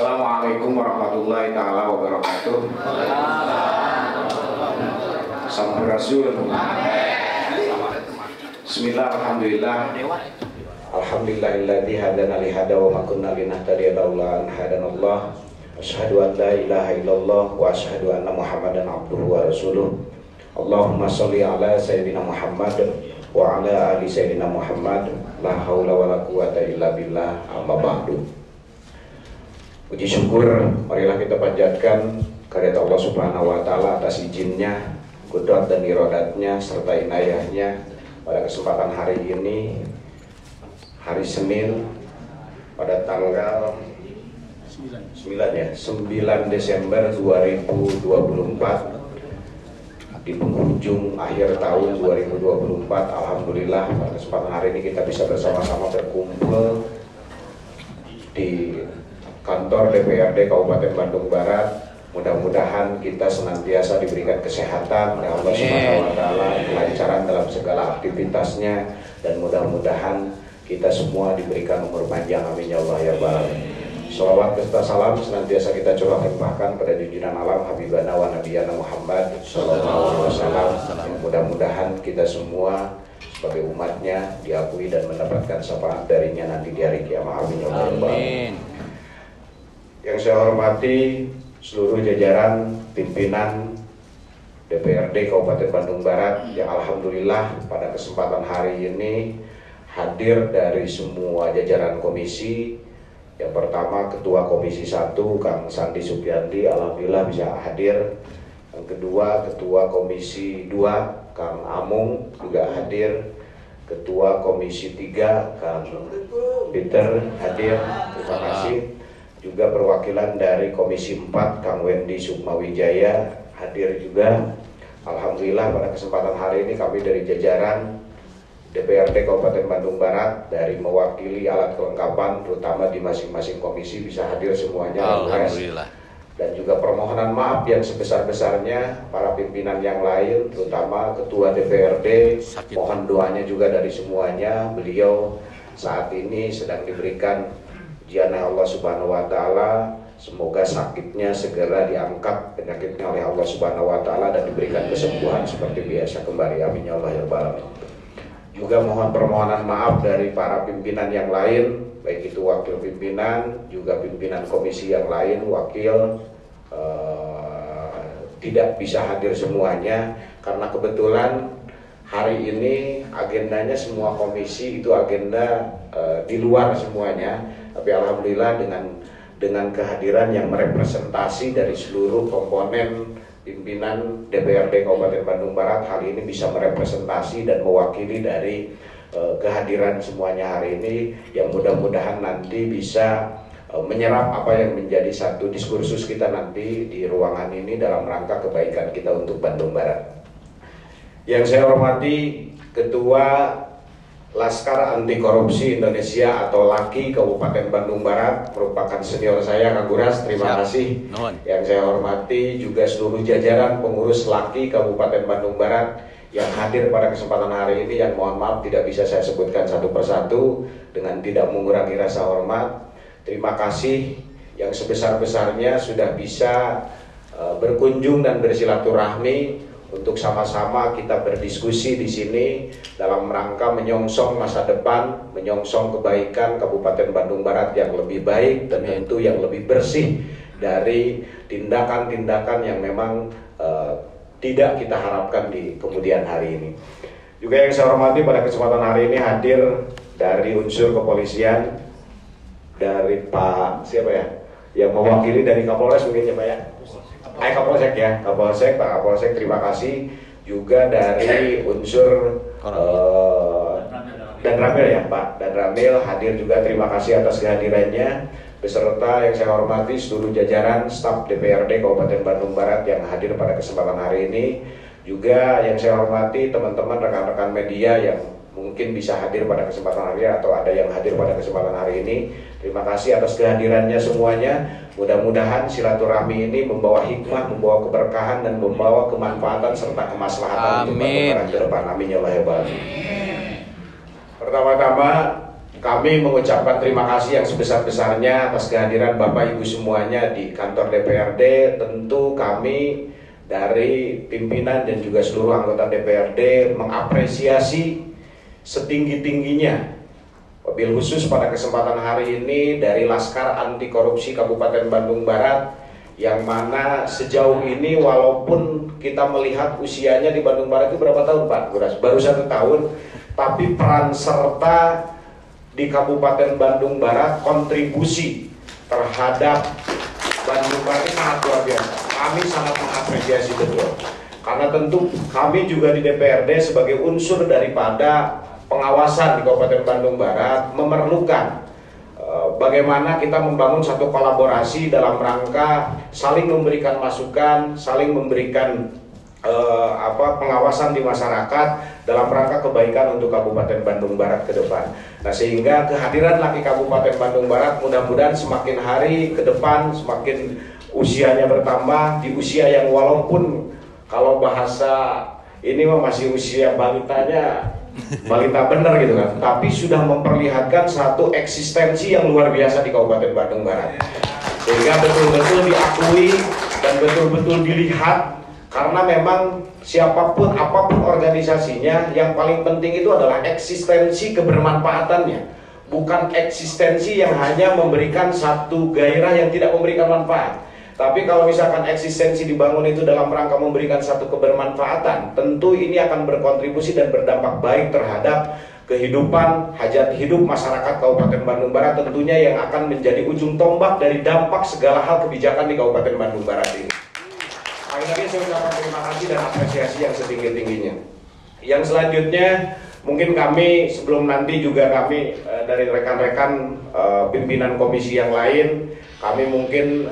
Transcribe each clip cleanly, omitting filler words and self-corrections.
Assalamualaikum warahmatullahi taala wabarakatuh. Sampurasun. Bismillah, alhamdulillah. Alhamdulillahilladzi hadana li hada wa ma kunna linahtadiya laula an hadanallah. Asyhadu an la ilaha illallah wa asyhadu anna Muhammadan abduhu wa rasuluh. Allahumma sholli ala sayyidina Muhammad wa ala ali sayyidina Muhammad. La haula wa la quwata illa billah. Amma ba'du. Puji syukur marilah kita panjatkan kehadirat Allah Subhanahu wa taala atas izinnya, qudrat dan iradatnya serta inayahnya pada kesempatan hari ini, hari Senin pada tanggal 9 Desember 2024 di penghujung akhir tahun 2024. Alhamdulillah pada kesempatan hari ini kita bisa bersama-sama berkumpul di kantor DPRD Kabupaten Bandung Barat. Mudah-mudahan kita senantiasa diberikan kesehatan oleh Allah Subhanahu wa taala, kelancaran dalam segala aktivitasnya, dan mudah-mudahan kita semua diberikan umur panjang, amin ya Allah ya Rabbal alamin. Shalawat serta salam senantiasa kita curahkan bahkan pada junjungan alam Habibana wa Nabiyana Muhammad sallallahu alaihi wasallam. Mudah-mudahan kita semua sebagai umatnya diakui dan mendapatkan syafaat darinya nanti di hari kiamat, amin ya Allah ya Rabbal alamin. Yang saya hormati seluruh jajaran pimpinan DPRD Kabupaten Bandung Barat yang alhamdulillah pada kesempatan hari ini hadir dari semua jajaran komisi. Yang pertama Ketua Komisi 1 Kang Sandi Supiandi, alhamdulillah bisa hadir. Yang kedua Ketua Komisi 2 Kang Amung juga hadir. Ketua Komisi 3 Kang Peter hadir, terima kasih. Juga perwakilan dari Komisi 4 Kang Wendy Sukmawijaya hadir juga. Alhamdulillah pada kesempatan hari ini kami dari jajaran DPRD Kabupaten Bandung Barat dari mewakili alat kelengkapan terutama di masing-masing komisi bisa hadir semuanya. Alhamdulillah. Dan juga permohonan maaf yang sebesar-besarnya para pimpinan yang lain terutama Ketua DPRD, mohon doanya juga dari semuanya. Beliau saat ini sedang diberikan ujian Allah Subhanahu wa taala, semoga sakitnya segera diangkat penyakitnya oleh Allah Subhanahu wa taala dan diberikan kesembuhan seperti biasa kembali, amin ya Allah ya Rabbal alamin. Juga mohon permohonan maaf dari para pimpinan yang lain, baik itu wakil pimpinan juga pimpinan komisi yang lain, wakil tidak bisa hadir semuanya karena kebetulan hari ini agendanya semua komisi itu agenda di luar semuanya. Tapi alhamdulillah dengan kehadiran yang merepresentasi dari seluruh komponen pimpinan DPRD Kabupaten Bandung Barat hari ini bisa merepresentasi dan mewakili dari kehadiran semuanya hari ini yang mudah-mudahan nanti bisa menyerap apa yang menjadi satu diskursus kita nanti di ruangan ini dalam rangka kebaikan kita untuk Bandung Barat. Yang saya hormati Ketua Laskar Anti Korupsi Indonesia atau LAKI Kabupaten Bandung Barat, merupakan senior saya Kang Guras, terima kasih. Yang saya hormati juga seluruh jajaran pengurus LAKI Kabupaten Bandung Barat yang hadir pada kesempatan hari ini, yang mohon maaf tidak bisa saya sebutkan satu persatu dengan tidak mengurangi rasa hormat. Terima kasih yang sebesar-besarnya sudah bisa berkunjung dan bersilaturahmi untuk sama-sama kita berdiskusi di sini dalam rangka menyongsong masa depan, menyongsong kebaikan Kabupaten Bandung Barat yang lebih baik dan tentu yang lebih bersih dari tindakan-tindakan yang memang tidak kita harapkan di kemudian hari ini. Juga yang saya hormati pada kesempatan hari ini hadir dari unsur kepolisian, dari Pak siapa ya, yang mewakili dari Kapolres mungkin ya Pak ya. Kapolsek ya, Kapolsek, Pak Kapolsek terima kasih. Juga dari unsur dan Ramil ya Pak, dan Ramil hadir juga, terima kasih atas kehadirannya. Beserta yang saya hormati seluruh jajaran staf DPRD Kabupaten Bandung Barat yang hadir pada kesempatan hari ini. Juga yang saya hormati teman-teman rekan-rekan media yang mungkin bisa hadir pada kesempatan hari ini atau ada yang hadir pada kesempatan hari ini. Terima kasih atas kehadirannya semuanya. Mudah-mudahan silaturahmi ini membawa hikmah, membawa keberkahan dan membawa kemanfaatan serta kemaslahatan untuk Bandung Barat ke depan. Amin ya Allah ya Rabbal alamin. Pertama-tama kami mengucapkan terima kasih yang sebesar-besarnya atas kehadiran Bapak Ibu semuanya di kantor DPRD. Tentu kami dari pimpinan dan juga seluruh anggota DPRD mengapresiasi setinggi-tingginya, wabil khusus pada kesempatan hari ini dari Laskar Anti Korupsi Kabupaten Bandung Barat, yang mana sejauh ini walaupun kita melihat usianya di Bandung Barat itu berapa tahun Pak Guras? Baru 1 tahun, tapi peran serta di Kabupaten Bandung Barat kontribusi terhadap Bandung Barat ini sangat luar biasa. Kami sangat mengapresiasi betul, karena tentu kami juga di DPRD sebagai unsur daripada pengawasan di Kabupaten Bandung Barat memerlukan bagaimana kita membangun satu kolaborasi dalam rangka saling memberikan masukan, saling memberikan pengawasan di masyarakat dalam rangka kebaikan untuk Kabupaten Bandung Barat ke depan. Nah, sehingga kehadiran Laki Kabupaten Bandung Barat mudah-mudahan semakin hari ke depan semakin usianya bertambah, di usia yang walaupun kalau bahasa ini masih usia balitanya balita benar gitu kan, tapi sudah memperlihatkan satu eksistensi yang luar biasa di Kabupaten Bandung Barat, sehingga betul-betul diakui dan betul-betul dilihat. Karena memang siapapun apapun organisasinya, yang paling penting itu adalah eksistensi kebermanfaatannya, bukan eksistensi yang hanya memberikan satu gairah yang tidak memberikan manfaat. Tapi kalau misalkan eksistensi dibangun itu dalam rangka memberikan satu kebermanfaatan, tentu ini akan berkontribusi dan berdampak baik terhadap kehidupan, hajat hidup masyarakat Kabupaten Bandung Barat, tentunya yang akan menjadi ujung tombak dari dampak segala hal kebijakan di Kabupaten Bandung Barat ini. Sekali lagi saya ucapkan terima kasih dan apresiasi yang setinggi-tingginya. Yang selanjutnya, mungkin kami sebelum nanti juga kami dari rekan-rekan pimpinan komisi yang lain, kami mungkin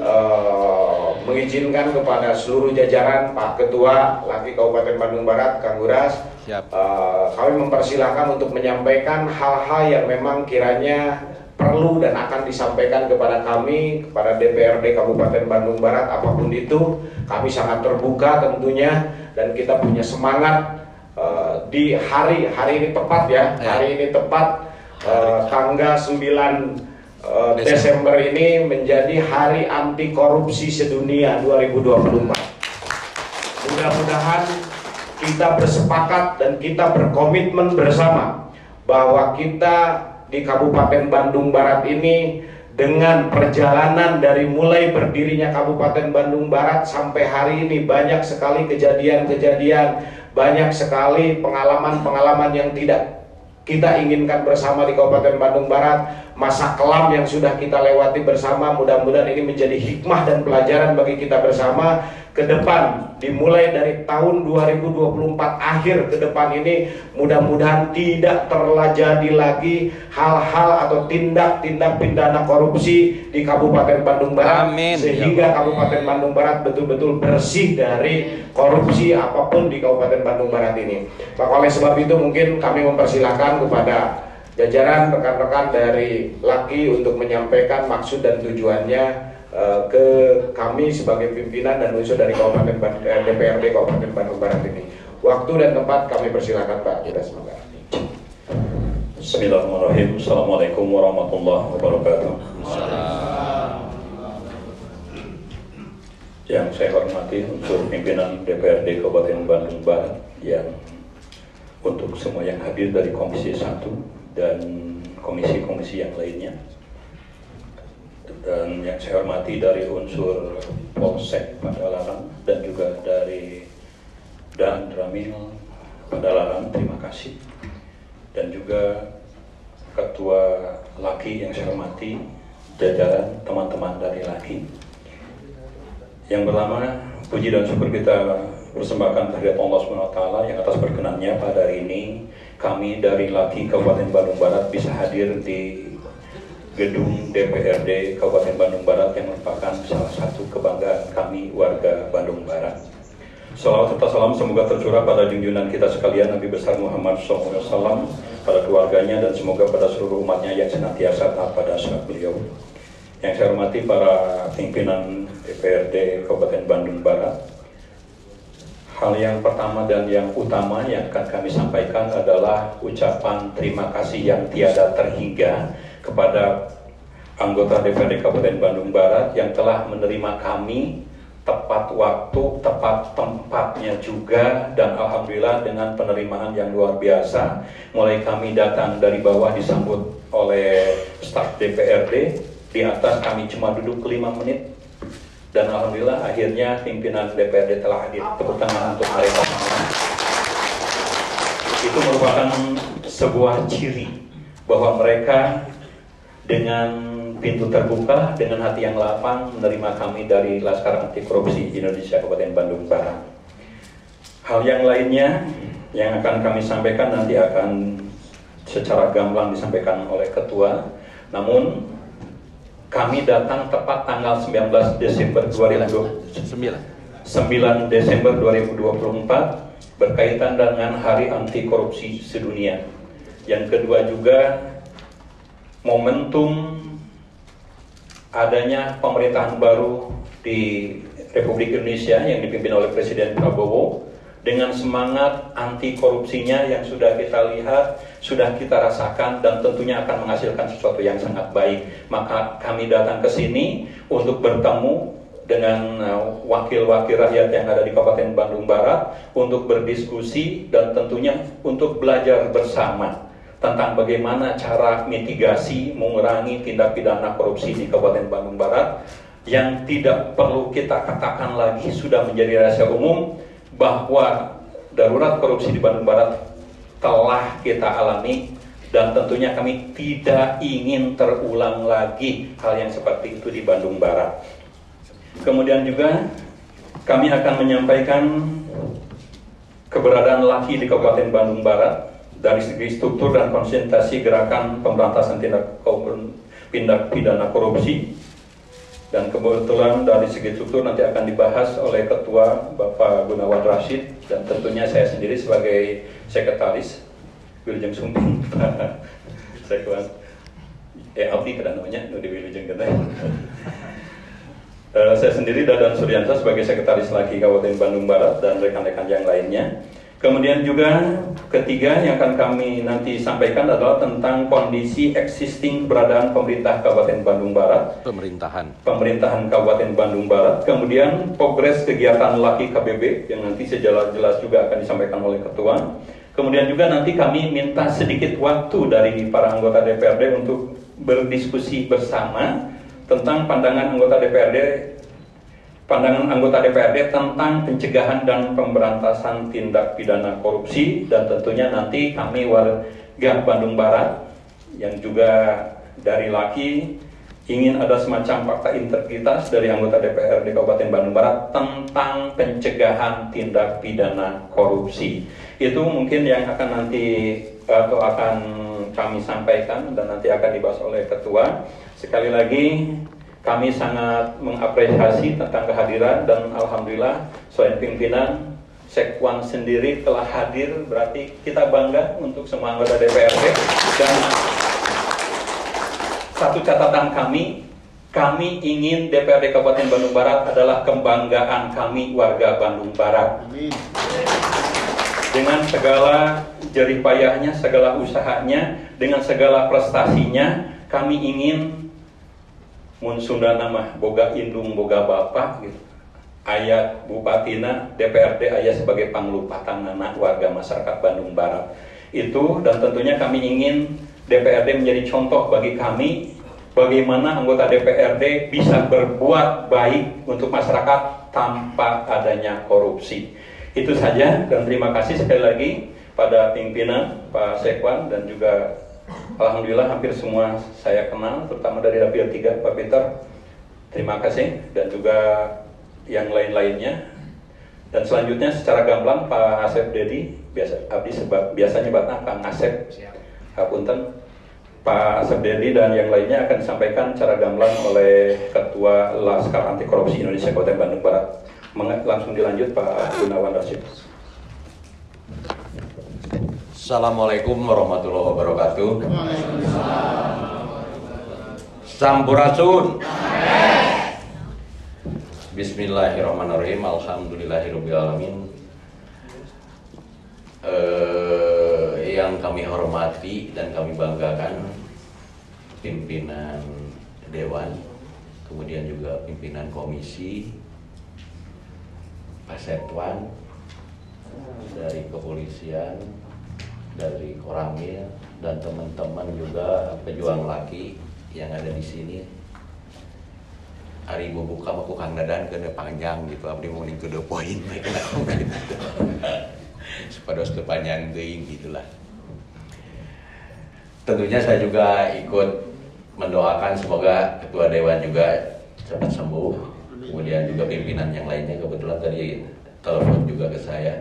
mengizinkan kepada seluruh jajaran Pak Ketua Laki Kabupaten Bandung Barat, Kang Guras, kami mempersilahkan untuk menyampaikan hal-hal yang memang kiranya perlu dan akan disampaikan kepada kami, kepada DPRD Kabupaten Bandung Barat, apapun itu. Kami sangat terbuka tentunya, dan kita punya semangat di hari ini tepat ya, hari ini tepat tanggal 9 Desember ini menjadi Hari Anti Korupsi Sedunia 2024. Mudah-mudahan kita bersepakat dan kita berkomitmen bersama bahwa kita di Kabupaten Bandung Barat ini, dengan perjalanan dari mulai berdirinya Kabupaten Bandung Barat sampai hari ini, banyak sekali kejadian-kejadian, banyak sekali pengalaman-pengalaman yang tidak kita inginkan bersama di Kabupaten Bandung Barat, masa kelam yang sudah kita lewati bersama. Mudah-mudahan ini menjadi hikmah dan pelajaran bagi kita bersama ke depan, dimulai dari tahun 2024 akhir ke depan ini. Mudah-mudahan tidak terjadi lagi hal-hal atau tindak-tindak pidana korupsi di Kabupaten Bandung Barat. Amin. Sehingga Kabupaten Bandung Barat betul-betul bersih dari korupsi apapun di Kabupaten Bandung Barat ini. Maka oleh sebab itu mungkin kami mempersilahkan kepada jajaran rekan-rekan dari Laki untuk menyampaikan maksud dan tujuannya ke kami sebagai pimpinan dan unsur dari DPRD Kabupaten Bandung Barat ini. Waktu dan tempat kami persilakan Pak. Kita semoga. Bismillahirrahmanirrahim. Assalamualaikum warahmatullahi wabarakatuh. Yang saya hormati unsur pimpinan DPRD Kabupaten Bandung Barat, yang untuk semua yang hadir dari Komisi 1 dan komisi-komisi yang lainnya, dan yang saya hormati dari unsur Polsek Padalarang dan juga dari Dan Ramil Padalarang, terima kasih. Dan juga Ketua Laki yang saya hormati, jajaran teman-teman dari Laki. Yang pertama, puji dan syukur kita persembahkan kehadirat Allah SWT yang atas perkenannya pada hari ini kami dari Laki Kabupaten Bandung Barat bisa hadir di gedung DPRD Kabupaten Bandung Barat yang merupakan salah satu kebanggaan kami warga Bandung Barat. Salawat serta salam semoga tercurah pada junjungan kita sekalian Nabi besar Muhammad SAW, pada keluarganya, dan semoga pada seluruh umatnya yang senantiasa taat pada sunnah beliau. Yang saya hormati para pimpinan DPRD Kabupaten Bandung Barat, Hal yang pertama dan yang utama yang akan kami sampaikan adalah ucapan terima kasih yang tiada terhingga kepada anggota DPRD Kabupaten Bandung Barat yang telah menerima kami tepat waktu, tepat tempatnya juga, dan alhamdulillah dengan penerimaan yang luar biasa. Mulai kami datang dari bawah disambut oleh staf DPRD, di atas kami cuma duduk 5 menit, dan alhamdulillah akhirnya pimpinan DPRD telah hadir. Tepuk tangan untuk mereka semua. Itu merupakan sebuah ciri bahwa mereka dengan pintu terbuka, dengan hati yang lapang menerima kami dari Laskar Anti Korupsi Indonesia Kabupaten Bandung Barat. Hal yang lainnya yang akan kami sampaikan nanti akan secara gamblang disampaikan oleh ketua. Namun kami datang tepat tanggal 9 Desember 2024 berkaitan dengan Hari Anti Korupsi Sedunia. Yang kedua juga momentum adanya pemerintahan baru di Republik Indonesia yang dipimpin oleh Presiden Prabowo dengan semangat anti korupsinya yang sudah kita lihat, sudah kita rasakan, dan tentunya akan menghasilkan sesuatu yang sangat baik. Maka kami datang ke sini untuk bertemu dengan wakil-wakil rakyat yang ada di Kabupaten Bandung Barat untuk berdiskusi dan tentunya untuk belajar bersama tentang bagaimana cara mitigasi mengurangi tindak pidana korupsi di Kabupaten Bandung Barat yang tidak perlu kita katakan lagi, sudah menjadi rahasia umum bahwa darurat korupsi di Bandung Barat telah kita alami, dan tentunya kami tidak ingin terulang lagi hal yang seperti itu di Bandung Barat. Kemudian juga kami akan menyampaikan keberadaan LAKI di Kabupaten Bandung Barat dari segi struktur dan konsentrasi gerakan pemberantasan tindak pidana korupsi, dan kebetulan dari segi struktur nanti akan dibahas oleh Ketua Bapak Gunawan Rashid, dan tentunya saya sendiri sebagai sekretaris Wilujeng Sumping saya kuat Abdi kada namanya di Wilujeng kita. Saya sendiri Dadan Suryanto sebagai sekretaris LAKI Kabupaten Bandung Barat dan rekan-rekan yang lainnya. Kemudian juga ketiga yang akan kami nanti sampaikan adalah tentang kondisi existing keberadaan pemerintah Kabupaten Bandung Barat. Pemerintahan Kabupaten Bandung Barat. Kemudian progres kegiatan LAKI KBB yang nanti sejelas-jelas juga akan disampaikan oleh Ketua. Kemudian juga nanti kami minta sedikit waktu dari para anggota DPRD untuk berdiskusi bersama tentang pandangan anggota DPRD tentang pencegahan dan pemberantasan tindak pidana korupsi, dan tentunya nanti kami warga Bandung Barat yang juga dari LAKI ingin ada semacam fakta integritas dari anggota DPRD Kabupaten Bandung Barat tentang pencegahan tindak pidana korupsi. Itu mungkin yang akan nanti atau akan kami sampaikan dan nanti akan dibahas oleh Ketua. Sekali lagi kami sangat mengapresiasi tentang kehadiran, dan alhamdulillah selain pimpinan, Sekwan sendiri telah hadir, berarti kita bangga untuk semua anggota DPRD. Dan satu catatan kami ingin DPRD Kabupaten Bandung Barat adalah kebanggaan kami warga Bandung Barat. Amin. Dengan segala jerih payahnya, segala usahanya, dengan segala prestasinya, kami ingin mun Sunda nama boga indung boga bapak gitu. Ayat Bupatina DPRD ayat sebagai panglupatan warga masyarakat Bandung Barat itu, dan tentunya kami ingin DPRD menjadi contoh bagi kami bagaimana anggota DPRD bisa berbuat baik untuk masyarakat tanpa adanya korupsi. Itu saja, dan terima kasih sekali lagi pada pimpinan Pak Sekwan, dan juga alhamdulillah hampir semua saya kenal, terutama dari Dapil 3 Pak Peter. Terima kasih, dan juga yang lain-lainnya. Dan selanjutnya secara gamblang Pak Asep Dedi, biasanya batang Kang Asep, Punten, Pak Asep Dedi dan yang lainnya akan disampaikan secara gamblang oleh Ketua Laskar Anti Korupsi Indonesia Kabupaten Bandung Barat. Langsung dilanjut Pak Gunawan Rashid. Assalamualaikum warahmatullahi wabarakatuh. Sampurasun. Bismillahirrahmanirrahim. Alhamdulillahirabbil alamin. Yang kami hormati dan kami banggakan pimpinan Dewan, kemudian juga pimpinan komisi, Pak Setwan, dari kepolisian, dari Koramil, dan teman-teman juga pejuang laki yang ada di sini. Hari buka aku Kang Dadan kena panjang gitu, abdi mau ke the point gitu. Supaya sudah panjang geuing gitulah. Tentunya saya juga ikut mendoakan semoga ketua dewan juga cepat sembuh. Kemudian juga pimpinan yang lainnya, kebetulan tadi telepon juga ke saya.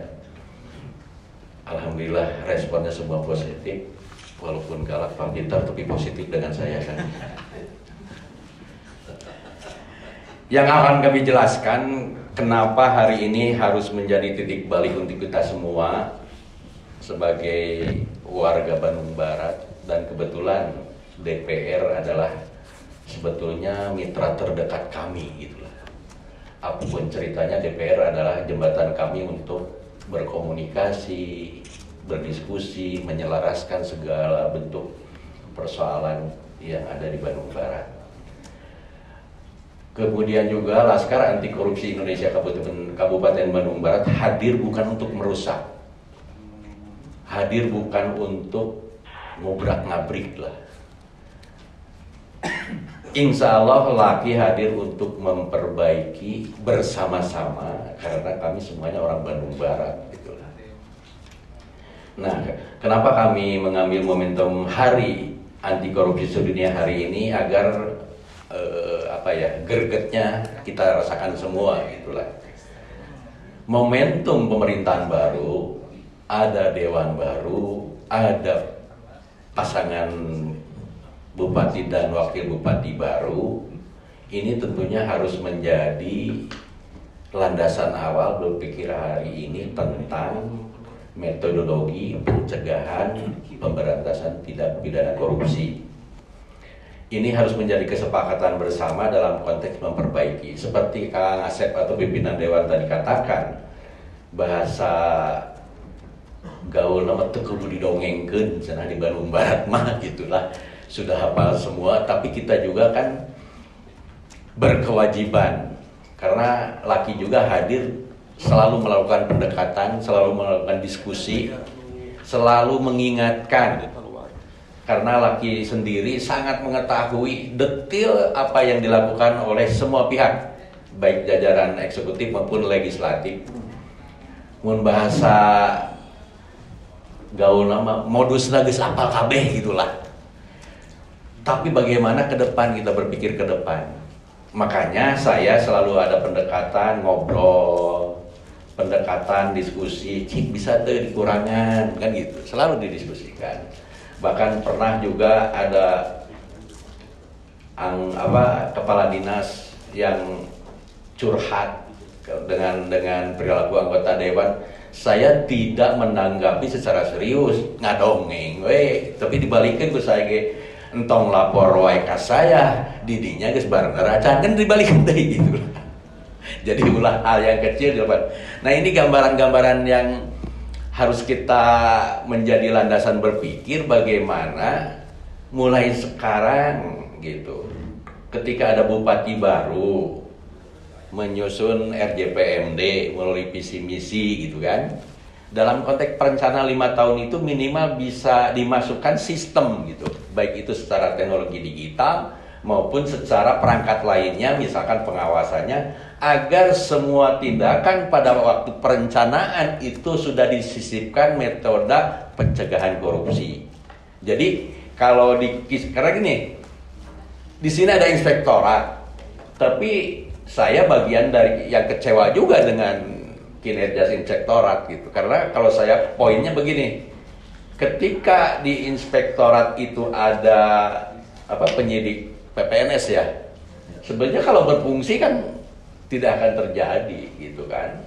Alhamdulillah responnya semua positif, walaupun galak Pak Pintar tapi positif dengan saya kan. Yang akan kami jelaskan kenapa hari ini harus menjadi titik balik untuk kita semua sebagai warga Bandung Barat, dan kebetulan DPR adalah sebetulnya mitra terdekat kami gitulah. Apapun ceritanya, DPR adalah jembatan kami untuk berkomunikasi, berdiskusi, menyelaraskan segala bentuk persoalan yang ada di Bandung Barat. Kemudian juga Laskar Anti Korupsi Indonesia Kabupaten Bandung Barat hadir bukan untuk merusak, hadir bukan untuk ngobrak-ngabrik lah. Insya Allah Laki hadir untuk memperbaiki bersama-sama, karena kami semuanya orang Bandung Barat gitulah. Nah, kenapa kami mengambil momentum Hari Anti Korupsi Sedunia hari ini agar gregetnya kita rasakan semua gitulah. Momentum pemerintahan baru, ada dewan baru, ada pasangan bupati dan wakil bupati baru. Ini tentunya harus menjadi landasan awal berpikir hari ini tentang metodologi pencegahan pemberantasan tindak pidana korupsi. Ini harus menjadi kesepakatan bersama dalam konteks memperbaiki. Seperti Kang Asep atau pimpinan Dewan tadi katakan, bahasa gaul nama teu kudu didongengkeun cenah di Bandung Barat mah gitulah. Sudah hafal semua, tapi kita juga kan berkewajiban. Karena Laki juga hadir selalu melakukan pendekatan, selalu melakukan diskusi, selalu mengingatkan. Karena Laki sendiri sangat mengetahui detail apa yang dilakukan oleh semua pihak, baik jajaran eksekutif maupun legislatif. Mun bahasa gaul nama modus nagis apal kabeh gitulah. Tapi bagaimana ke depan, kita berpikir ke depan. Makanya saya selalu ada pendekatan ngobrol, pendekatan diskusi, cik bisa tuh dikurangan kan gitu, selalu didiskusikan. Bahkan pernah juga ada kepala dinas yang curhat dengan perilaku anggota dewan. Saya tidak menanggapi secara serius, ngadongeng we, tapi dibalikin ke saya entong lapor wae ka saya, didinya geus bareng neracan kan dibalikin deui gitu. Jadi ulah hal yang kecil di depan. Nah, ini gambaran-gambaran yang harus kita menjadi landasan berpikir bagaimana mulai sekarang gitu. Ketika ada bupati baru menyusun RJPMD melalui visi misi gitu kan. Dalam konteks perencanaan 5 tahun itu minimal bisa dimasukkan sistem gitu. Baik itu secara teknologi digital maupun secara perangkat lainnya, misalkan pengawasannya, agar semua tindakan pada waktu perencanaan itu sudah disisipkan metode pencegahan korupsi. Jadi kalau karena gini, di sini ada inspektorat, tapi saya bagian dari yang kecewa juga dengan kinerja inspektorat gitu. Karena kalau saya poinnya begini, ketika di inspektorat itu ada penyidik PPNS ya, sebenarnya kalau berfungsi kan tidak akan terjadi gitu kan,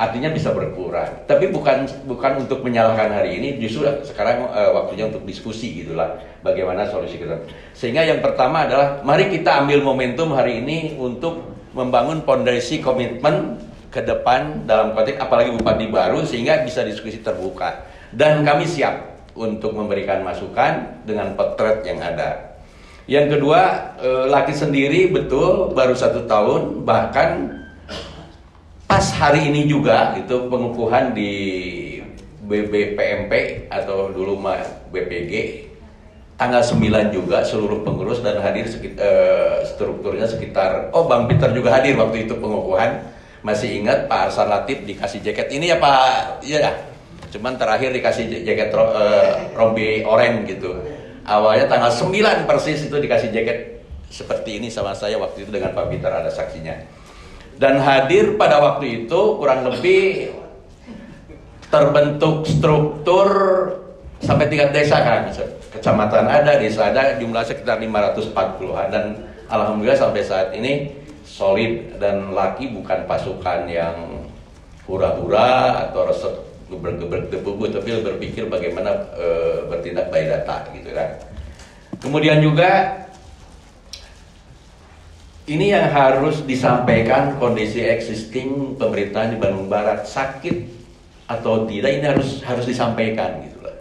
artinya bisa berkurang. Tapi bukan untuk menyalahkan hari ini, justru sekarang waktunya untuk diskusi gitulah, bagaimana solusi kita. Sehingga yang pertama adalah mari kita ambil momentum hari ini untuk membangun fondasi komitmen ke depan dalam konteks apalagi bupati baru, sehingga bisa diskusi terbuka. Dan kami siap untuk memberikan masukan dengan potret yang ada. Yang kedua, Laki sendiri betul baru 1 tahun, bahkan pas hari ini juga itu pengukuhan di BBPMP atau dulu mah BPG, tanggal 9 juga seluruh pengurus dan hadir strukturnya sekitar, Bang Peter juga hadir waktu itu pengukuhan. Masih ingat Pak Arsan Latif dikasih jaket ini ya Pak, iya. Cuman terakhir dikasih jaket rombi oranye gitu. Awalnya tanggal 9 persis itu dikasih jaket seperti ini sama saya waktu itu dengan Pak Peter, ada saksinya. Dan hadir pada waktu itu kurang lebih terbentuk struktur sampai tingkat desa kan. Kecamatan ada, desa ada, jumlah sekitar 540-an. Dan alhamdulillah sampai saat ini solid, dan Laki bukan pasukan yang hura-hura atau resep gebrek-gebrek debu, tapi berpikir bagaimana bertindak by data gitu kan. Kemudian juga ini yang harus disampaikan, kondisi existing pemerintahan di Bandung Barat sakit atau tidak, ini harus disampaikan gitu lah.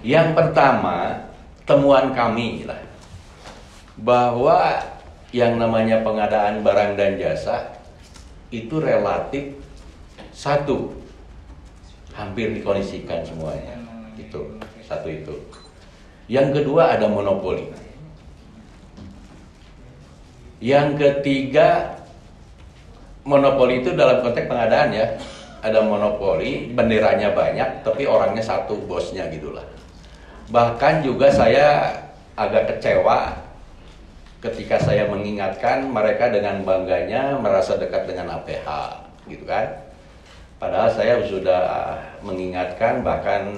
Yang pertama, temuan kami lah bahwa yang namanya pengadaan barang dan jasa itu relatif satu, hampir dikondisikan semuanya. Itu satu itu. Yang kedua ada monopoli. Yang ketiga, monopoli itu dalam konteks pengadaan ya. Ada monopoli, benderanya banyak, tapi orangnya satu, bosnya gitulah. Bahkan juga saya agak kecewa ketika saya mengingatkan mereka dengan bangganya merasa dekat dengan APH gitu kan. Padahal saya sudah mengingatkan, bahkan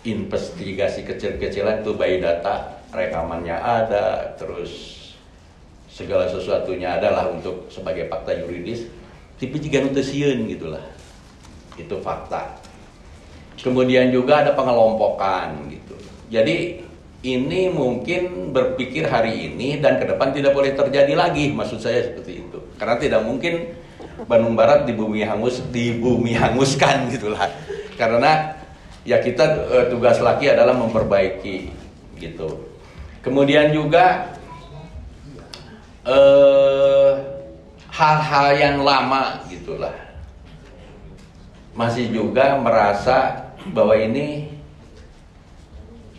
investigasi kecil-kecilan itu by data, rekamannya ada, terus segala sesuatunya adalah untuk sebagai fakta yuridis. Tapi jika nutesieun gitulah, itu fakta. Kemudian juga ada pengelompokan gitu. Jadi ini mungkin berpikir hari ini dan ke depan tidak boleh terjadi lagi, maksud saya seperti itu. Karena tidak mungkin Bandung Barat dibumi hanguskan gitulah. Karena ya kita tugas Laki adalah memperbaiki gitu. Kemudian juga hal-hal yang lama gitulah. Masih juga merasa bahwa ini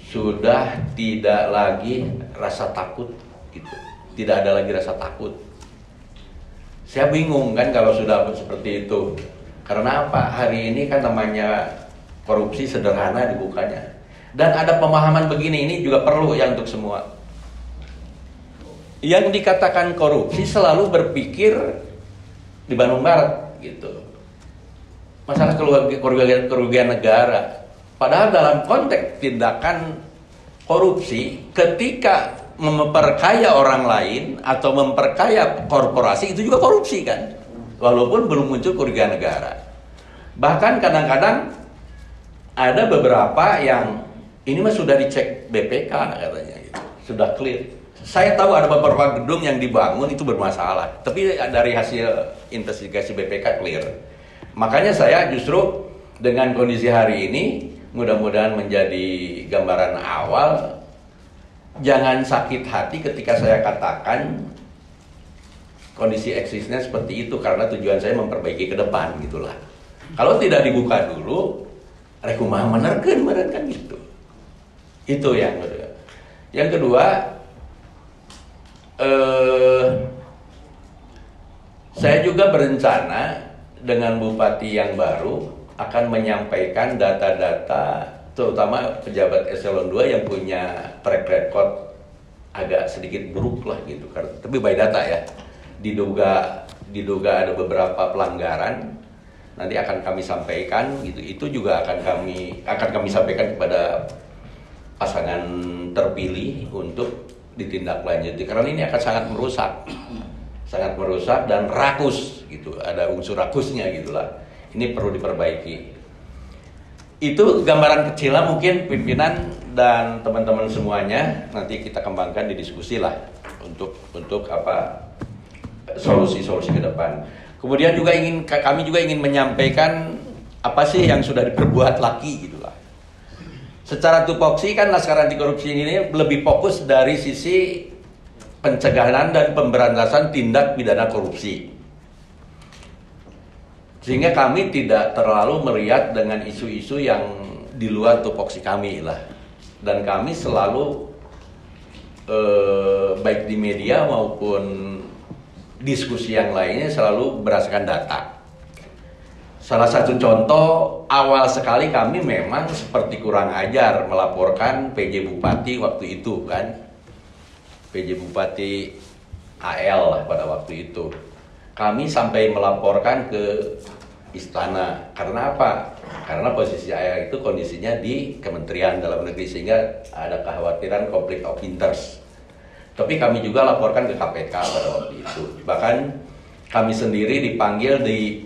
sudah tidak lagi rasa takut gitu. Tidak ada lagi rasa takut. Saya bingung kan kalau sudah seperti itu. Karena apa? Hari ini kan namanya korupsi sederhana dibukanya. Dan ada pemahaman begini, ini juga perlu ya untuk semua. Yang dikatakan korupsi selalu berpikir di Bandung Barat gitu. Masalah kerugian negara. Padahal dalam konteks tindakan korupsi, ketika memperkaya orang lain atau memperkaya korporasi, itu juga korupsi kan, walaupun belum muncul kerugian negara. Bahkan kadang-kadang ada beberapa yang ini mah sudah dicek BPK katanya gitu, sudah clear. Saya tahu ada beberapa gedung yang dibangun itu bermasalah, tapi dari hasil investigasi BPK clear. Makanya saya justru dengan kondisi hari ini mudah-mudahan menjadi gambaran awal. Jangan sakit hati ketika saya katakan kondisi eksisnya seperti itu, karena tujuan saya memperbaiki ke depan gitulah. Kalau tidak dibuka dulu, rekumaha menerken kan gitu. Itu yang kedua. Yang kedua, saya juga berencana dengan bupati yang baru akan menyampaikan data-data, terutama pejabat eselon 2 yang punya track record agak sedikit buruk lah gitu. Tapi by data ya, diduga ada beberapa pelanggaran, nanti akan kami sampaikan gitu. Itu juga akan kami sampaikan kepada pasangan terpilih untuk ditindaklanjuti, karena ini akan sangat merusak dan rakus gitu, ada unsur rakusnya gitulah. Ini perlu diperbaiki. Itu gambaran kecil lah mungkin pimpinan dan teman-teman semuanya, nanti kita kembangkan di diskusi lah untuk apa solusi-solusi ke depan. Kemudian juga kami juga ingin menyampaikan apa sih yang sudah diperbuat Laki gitu lah. Secara tupoksi kan Laskar Anti Korupsi ini lebih fokus dari sisi pencegahan dan pemberantasan tindak pidana korupsi. Sehingga kami tidak terlalu meriat dengan isu-isu yang di luar tupoksi kami lah. Dan kami selalu baik di media maupun diskusi yang lainnya selalu berdasarkan data. Salah satu contoh, awal sekali kami memang seperti kurang ajar melaporkan PJ Bupati waktu itu kan. PJ Bupati AL lah pada waktu itu. Kami sampai melaporkan ke istana. Karena apa? Karena posisi AL itu kondisinya di Kementerian Dalam Negeri sehingga ada kekhawatiran konflik of interest. Tapi kami juga laporkan ke KPK pada waktu itu. Bahkan kami sendiri dipanggil di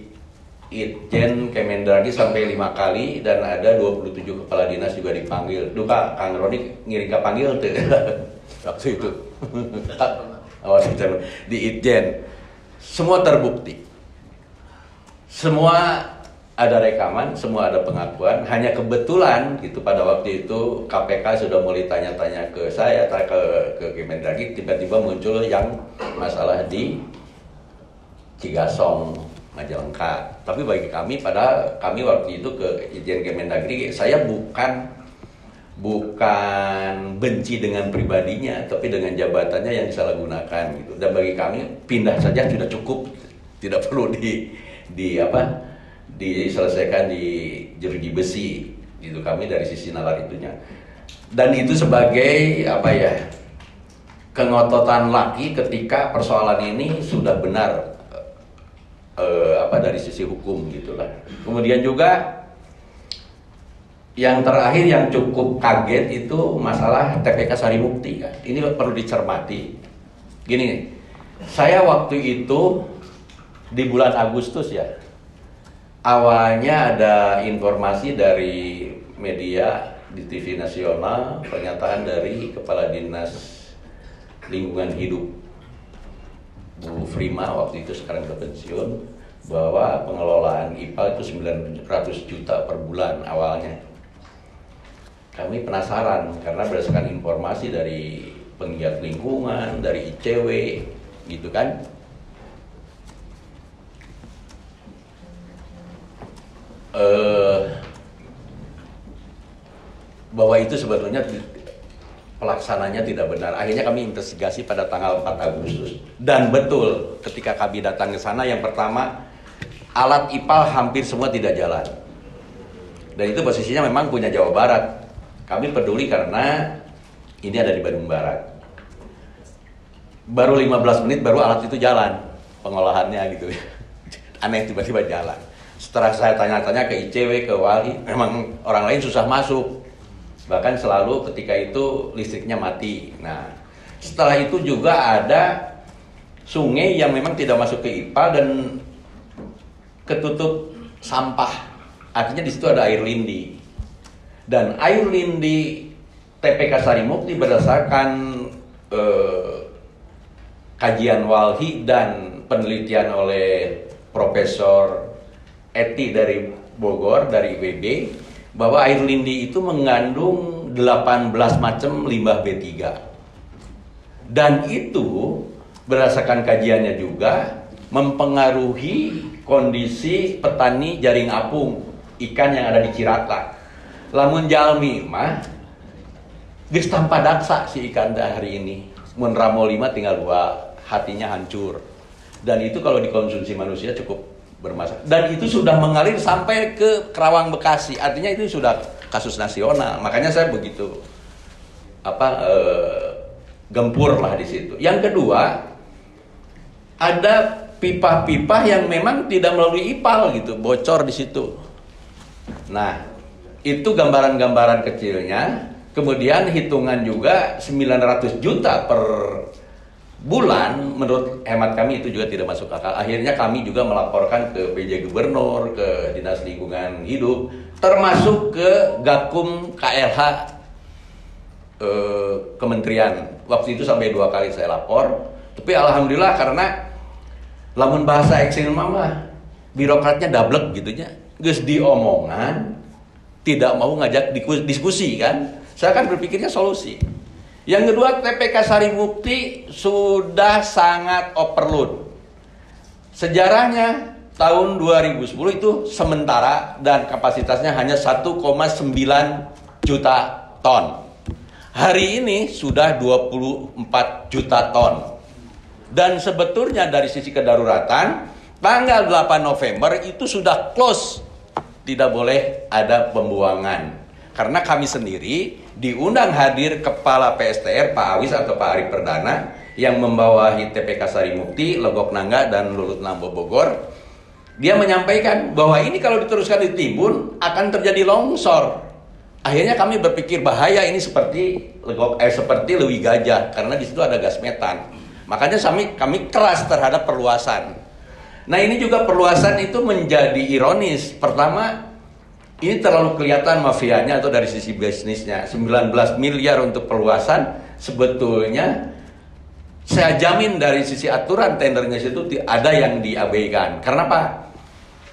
Itjen Kemendagri sampai 5 kali dan ada 27 kepala dinas juga dipanggil. Duka Kang Roni ngiring panggil tuh waktu itu. Di Itjen. Semua terbukti. Semua ada rekaman, semua ada pengakuan. Hanya kebetulan gitu pada waktu itu KPK sudah mulai tanya-tanya ke saya, ke Kemendagri, tiba-tiba muncul yang masalah di Cigasong, Majalengka. Tapi bagi kami waktu itu ke Itjen Kemendagri, saya bukan benci dengan pribadinya, tapi dengan jabatannya yang disalahgunakan gitu. Dan bagi kami pindah saja sudah cukup, tidak perlu diselesaikan di jeruji besi gitu. Kami dari sisi nalar itunya. Dan itu sebagai kengototan laki ketika persoalan ini sudah benar dari sisi hukum gitulah. Kemudian juga yang terakhir yang cukup kaget itu masalah TPK Sarimukti kan. Ini perlu dicermati. Gini, saya waktu itu di bulan Agustus ya. Awalnya ada informasi dari media di TV nasional, pernyataan dari Kepala Dinas Lingkungan Hidup Bu Frima waktu itu, sekarang sudah pensiun, bahwa pengelolaan IPA itu 900 juta per bulan awalnya. Kami penasaran karena berdasarkan informasi dari penggiat lingkungan, dari ICW gitu kan. Bahwa itu sebetulnya pelaksananya tidak benar. Akhirnya kami investigasi pada tanggal 4 Agustus. Dan betul, ketika kami datang ke sana, yang pertama, alat IPAL hampir semua tidak jalan. Dan itu posisinya memang punya Jawa Barat. Kami peduli karena ini ada di Bandung Barat. Baru 15 menit baru alat itu jalan, pengolahannya gitu. Aneh, tiba-tiba jalan. Setelah saya tanya-tanya ke ICW, ke Wali, memang orang lain susah masuk. Bahkan selalu ketika itu listriknya mati. Nah, setelah itu juga ada sungai yang memang tidak masuk ke IPA dan ketutup sampah. Artinya di situ ada air lindi. Dan air lindi TPK Sarimukti berdasarkan kajian Walhi dan penelitian oleh Profesor Eti dari Bogor, dari IWB, bahwa air lindi itu mengandung 18 macam limbah B3. Dan itu berdasarkan kajiannya juga mempengaruhi kondisi petani jaring apung, ikan yang ada di Cirata. Lamun jalmi mah geus tanpa daksa si ikan hari ini. Mun ramo 5 tinggal 2, hatinya hancur. Dan itu kalau dikonsumsi manusia cukup bermasalah. Dan itu sudah mengalir sampai ke Kerawang, Bekasi. Artinya itu sudah kasus nasional. Makanya saya begitu gempur lah di situ. Yang kedua, ada pipa-pipa yang memang tidak melalui IPAL gitu, bocor di situ. Nah, itu gambaran-gambaran kecilnya. Kemudian hitungan juga 900 juta per bulan, menurut hemat kami itu juga tidak masuk akal. Akhirnya kami juga melaporkan ke PJ Gubernur, ke Dinas Lingkungan Hidup, termasuk ke Gakum KLH Kementerian. Waktu itu sampai 2 kali saya lapor. Tapi alhamdulillah karena lamun bahasa ekstrim mah birokratnya dablek gitunya. Geus diomongan tidak mau ngajak diskusi kan. Saya kan berpikirnya solusi. Yang kedua, TPK Sarimukti sudah sangat overload. Sejarahnya tahun 2010 itu sementara dan kapasitasnya hanya 1,9 juta ton. Hari ini sudah 24 juta ton. Dan sebetulnya dari sisi kedaruratan, tanggal 8 November itu sudah close. Tidak boleh ada pembuangan. Karena kami sendiri diundang hadir Kepala PSTR Pak Awis atau Pak Arif Perdana yang membawahi TPK Sarimukti, Legok Nangga dan Lulut Nambo Bogor. Dia menyampaikan bahwa ini kalau diteruskan di Timbun akan terjadi longsor. Akhirnya kami berpikir bahaya ini seperti seperti Lewi Gajah karena di situ ada gas metan. Makanya kami keras terhadap perluasan. Nah ini juga perluasan itu menjadi ironis. Pertama, ini terlalu kelihatan mafianya atau dari sisi bisnisnya. 19 miliar untuk perluasan, sebetulnya saya jamin dari sisi aturan tendernya itu ada yang diabaikan. Karena apa?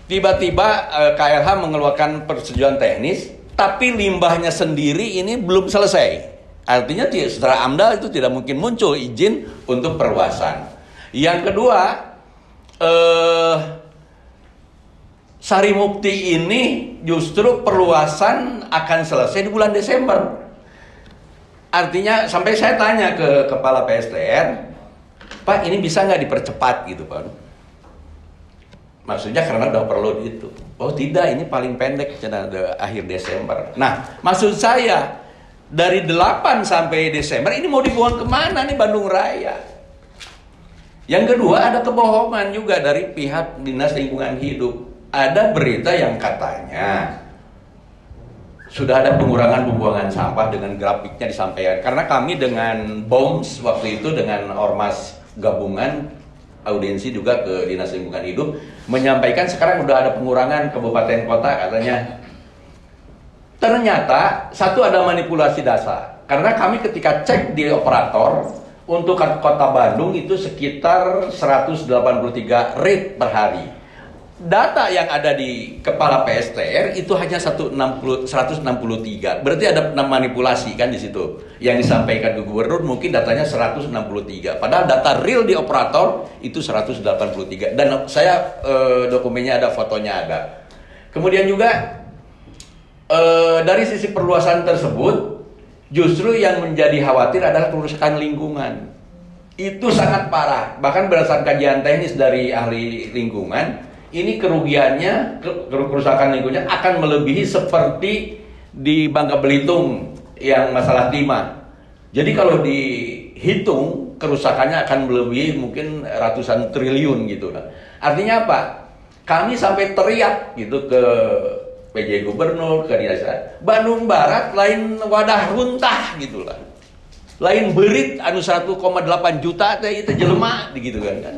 Tiba-tiba KLH mengeluarkan persetujuan teknis, tapi limbahnya sendiri ini belum selesai. Artinya setelah AMDAL itu tidak mungkin muncul izin untuk perluasan. Yang kedua, Sarimukti ini justru perluasan akan selesai di bulan Desember. Artinya sampai saya tanya ke Kepala PSTR, Pak ini bisa nggak dipercepat gitu Pak? Maksudnya karena udah perlu itu. Oh tidak, ini paling pendek akhir Desember. Nah maksud saya, dari 8 sampai Desember ini mau dibuang kemana nih Bandung Raya? Yang kedua ada kebohongan juga dari pihak Dinas Lingkungan Hidup. Ada berita yang katanya sudah ada pengurangan pembuangan sampah dengan grafiknya disampaikan. Karena kami dengan BOMS waktu itu dengan Ormas gabungan audiensi juga ke Dinas Lingkungan Hidup menyampaikan sekarang udah ada pengurangan kabupaten kota katanya. Ternyata satu ada manipulasi data. Karena kami ketika cek di operator untuk kota Bandung itu sekitar 183 rate per hari. Data yang ada di Kepala PSTR itu hanya 163. Berarti ada manipulasi kan di situ. Yang disampaikan ke gubernur mungkin datanya 163. Padahal data real di operator itu 183. Dan saya dokumennya ada, fotonya ada. Kemudian juga dari sisi perluasan tersebut, justru yang menjadi khawatir adalah kerusakan lingkungan. Itu sangat parah. Bahkan berdasarkan kajian teknis dari ahli lingkungan, ini kerugiannya, kerusakan lingkungannya akan melebihi seperti di Bangka Belitung yang masalah timah. Jadi kalau dihitung kerusakannya akan melebihi mungkin ratusan triliun gitu. Artinya apa? Kami sampai teriak gitu ke PJ Gubernur, ke Dinas Bandung Barat lain wadah runtah gitulah. Lain berit anu 1,8 juta teh itu jelema gitu kan.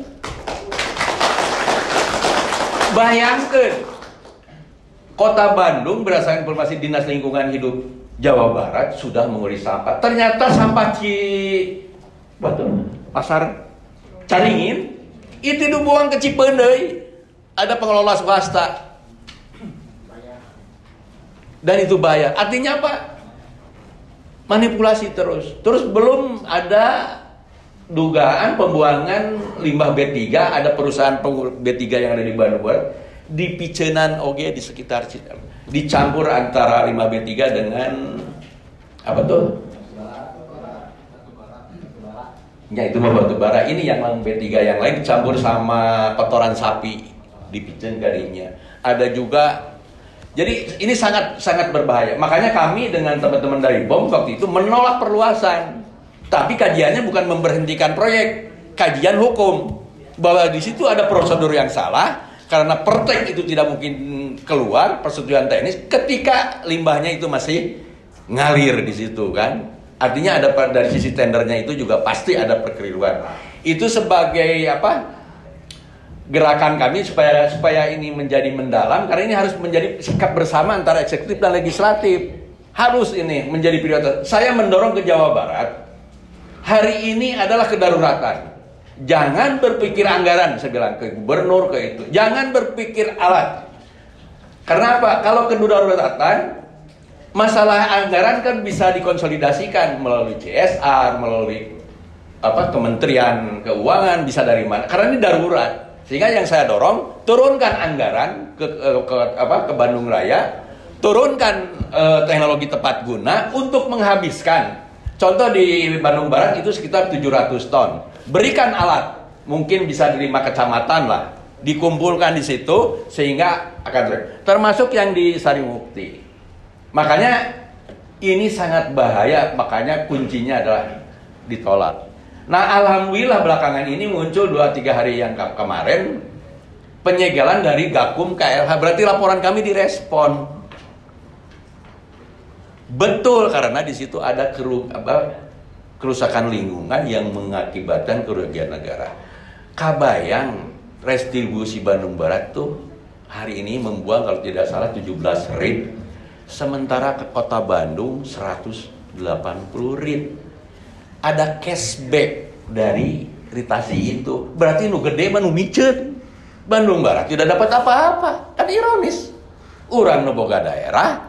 Bayangkan Kota Bandung berdasarkan informasi Dinas Lingkungan Hidup Jawa Barat sudah mengulis sampah. Ternyata sampah Pasar Caringin itu dibuang ke Cipeundeuy. Ada pengelola swasta. Dan itu bayar. Artinya apa? Manipulasi terus. Terus belum ada dugaan pembuangan limbah B3. Ada perusahaan B3 yang ada di Bandung Barat. Di Picenan oge di sekitar dicampur antara limbah B3 dengan apa tuh? Ya itu mah batu bara. Ini yang B3 yang lain dicampur sama kotoran sapi di Picen gadinya. Ada juga. Jadi ini sangat berbahaya. Makanya kami dengan teman-teman dari BOM waktu itu menolak perluasan. Tapi kajiannya bukan memberhentikan proyek, kajian hukum bahwa di situ ada prosedur yang salah karena pertek itu tidak mungkin keluar persetujuan teknis ketika limbahnya itu masih ngalir di situ kan. Artinya ada dari sisi tendernya itu juga pasti ada perkeliruan. Itu sebagai apa? Gerakan kami supaya ini menjadi mendalam karena ini harus menjadi sikap bersama antara eksekutif dan legislatif. Harus ini menjadi prioritas. Saya mendorong ke Jawa Barat. Hari ini adalah kedaruratan. Jangan berpikir anggaran, saya bilang ke gubernur ke itu. Jangan berpikir alat. Karena apa? Kalau kedaruratan Masalah anggaran kan bisa dikonsolidasikan melalui CSR, melalui Kementerian Keuangan, bisa dari mana? Karena ini darurat. Sehingga yang saya dorong, turunkan anggaran ke Bandung Raya, turunkan teknologi tepat guna untuk menghabiskan. Contoh di Bandung Barat itu sekitar 700 ton. Berikan alat, mungkin bisa di 5 kecamatan lah, dikumpulkan di situ sehingga akan termasuk yang di Sarimukti. Makanya ini sangat bahaya, makanya kuncinya adalah ditolak. Nah, alhamdulillah belakangan ini muncul 2-3 hari yang kemarin penyegelan dari Gakum KLH, berarti laporan kami direspon. Betul, karena di situ ada kerusakan lingkungan yang mengakibatkan kerugian negara. Kabayang restribusi Bandung Barat tuh hari ini membuang kalau tidak salah 17 RIT, sementara ke kota Bandung 180 RIT. Ada cashback dari ritasi itu, berarti nu gede mah nu micet. Bandung Barat tidak dapat apa-apa, kan ironis. Urang nu boga daerah,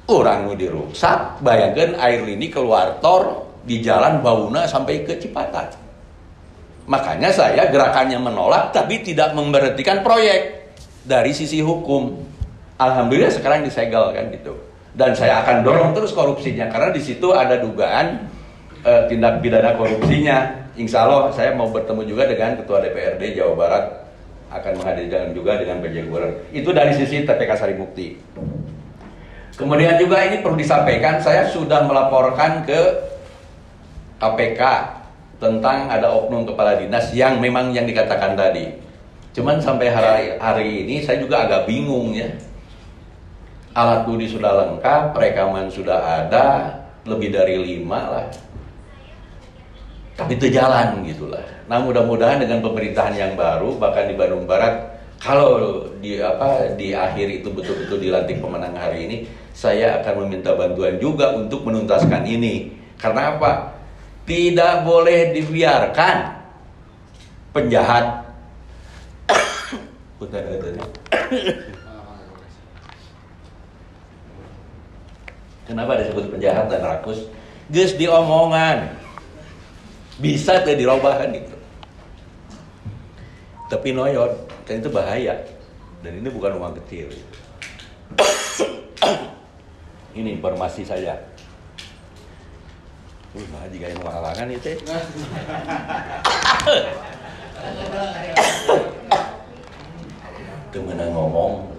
urang nu dirusak, bayangkan air ini keluar tol di jalan Bauna sampai ke Cipatat. Makanya saya gerakannya menolak, tapi tidak memberhentikan proyek dari sisi hukum. Alhamdulillah sekarang disegel kan gitu. Dan saya akan dorong terus korupsinya, karena di situ ada dugaan tindak pidana korupsinya. Insya Allah saya mau bertemu juga dengan Ketua DPRD Jawa Barat, akan menghadirkan juga dengan PJ Gubernur. Itu dari sisi TPK Sarimukti. Kemudian juga ini perlu disampaikan, saya sudah melaporkan ke KPK tentang ada oknum kepala dinas yang memang yang dikatakan tadi. Cuman sampai hari ini saya juga agak bingung ya. Alat bukti sudah lengkap, rekaman sudah ada, lebih dari 5 lah. Tapi itu jalan gitulah. Nah, mudah-mudahan dengan pemerintahan yang baru, bahkan di Bandung Barat, kalau di akhir itu betul-betul dilantik pemenang hari ini, saya akan meminta bantuan juga untuk menuntaskan ini. Karena apa? Tidak boleh dibiarkan penjahat. Kenapa disebut penjahat dan rakus? Geus diomongan. Bisa tuh dirobahkan gitu. Tapi noyon, kan itu bahaya. Dan ini bukan uang kecil. Ini informasi saya. Nah, jika yang halangan itu. Itu mana ngomong.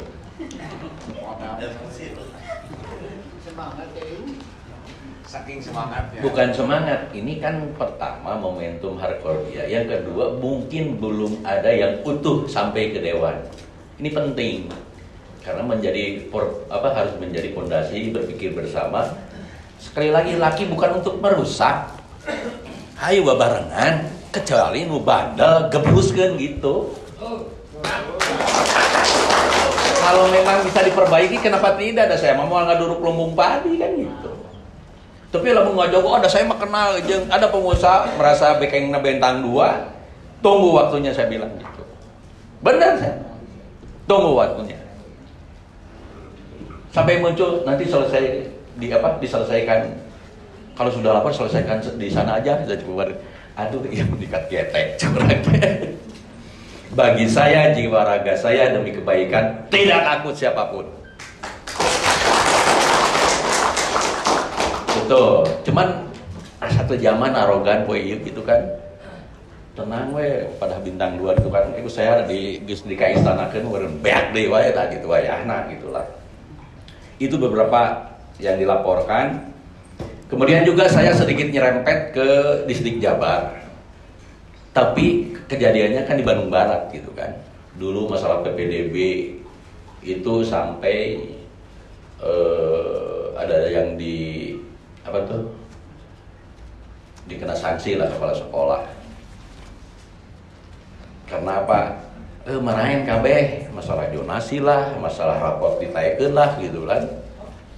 Saking semangatnya. Bukan semangat, ini kan pertama momentum Harkordia. Yang kedua, mungkin belum ada yang utuh sampai ke Dewan. Ini penting karena harus menjadi fondasi berpikir bersama. Sekali lagi, laki bukan untuk merusak. Hayu babarengan, kecuali nu bandel gebruskeun gitu. Kalau memang bisa diperbaiki, kenapa tidak? Ada saya mau ngaduruk lumbung padi kan gitu. Tapi lamun ngajogo ada saya mah kenal jeung ada pengusaha merasa bekengna bentang 2. Tunggu waktunya saya bilang gitu. Benar saya. Tunggu waktunya. Sampai muncul nanti selesai diselesaikan. Kalau sudah lapor selesaikan di sana aja saya coba. Aduh, iya dikat getek curang. Bagi saya, jiwa raga saya demi kebaikan tidak takut siapapun. Betul, cuman satu zaman arogan poe gitu kan. Tenang we pada bintang 2 itu kan. Itu saya di kaistanakeun meureun beak deui wae tah gitu wayahna gitulah. Itu beberapa yang dilaporkan. Kemudian juga saya sedikit nyerempet ke distrik Jabar. Tapi kejadiannya kan di Bandung Barat gitu kan. Dulu masalah PPDB itu sampai ada yang dikena sanksi lah kepala sekolah. Karena apa? Marahin kabeh, masalah donasi lah, masalah rapor ditaikeun lah gitu kan.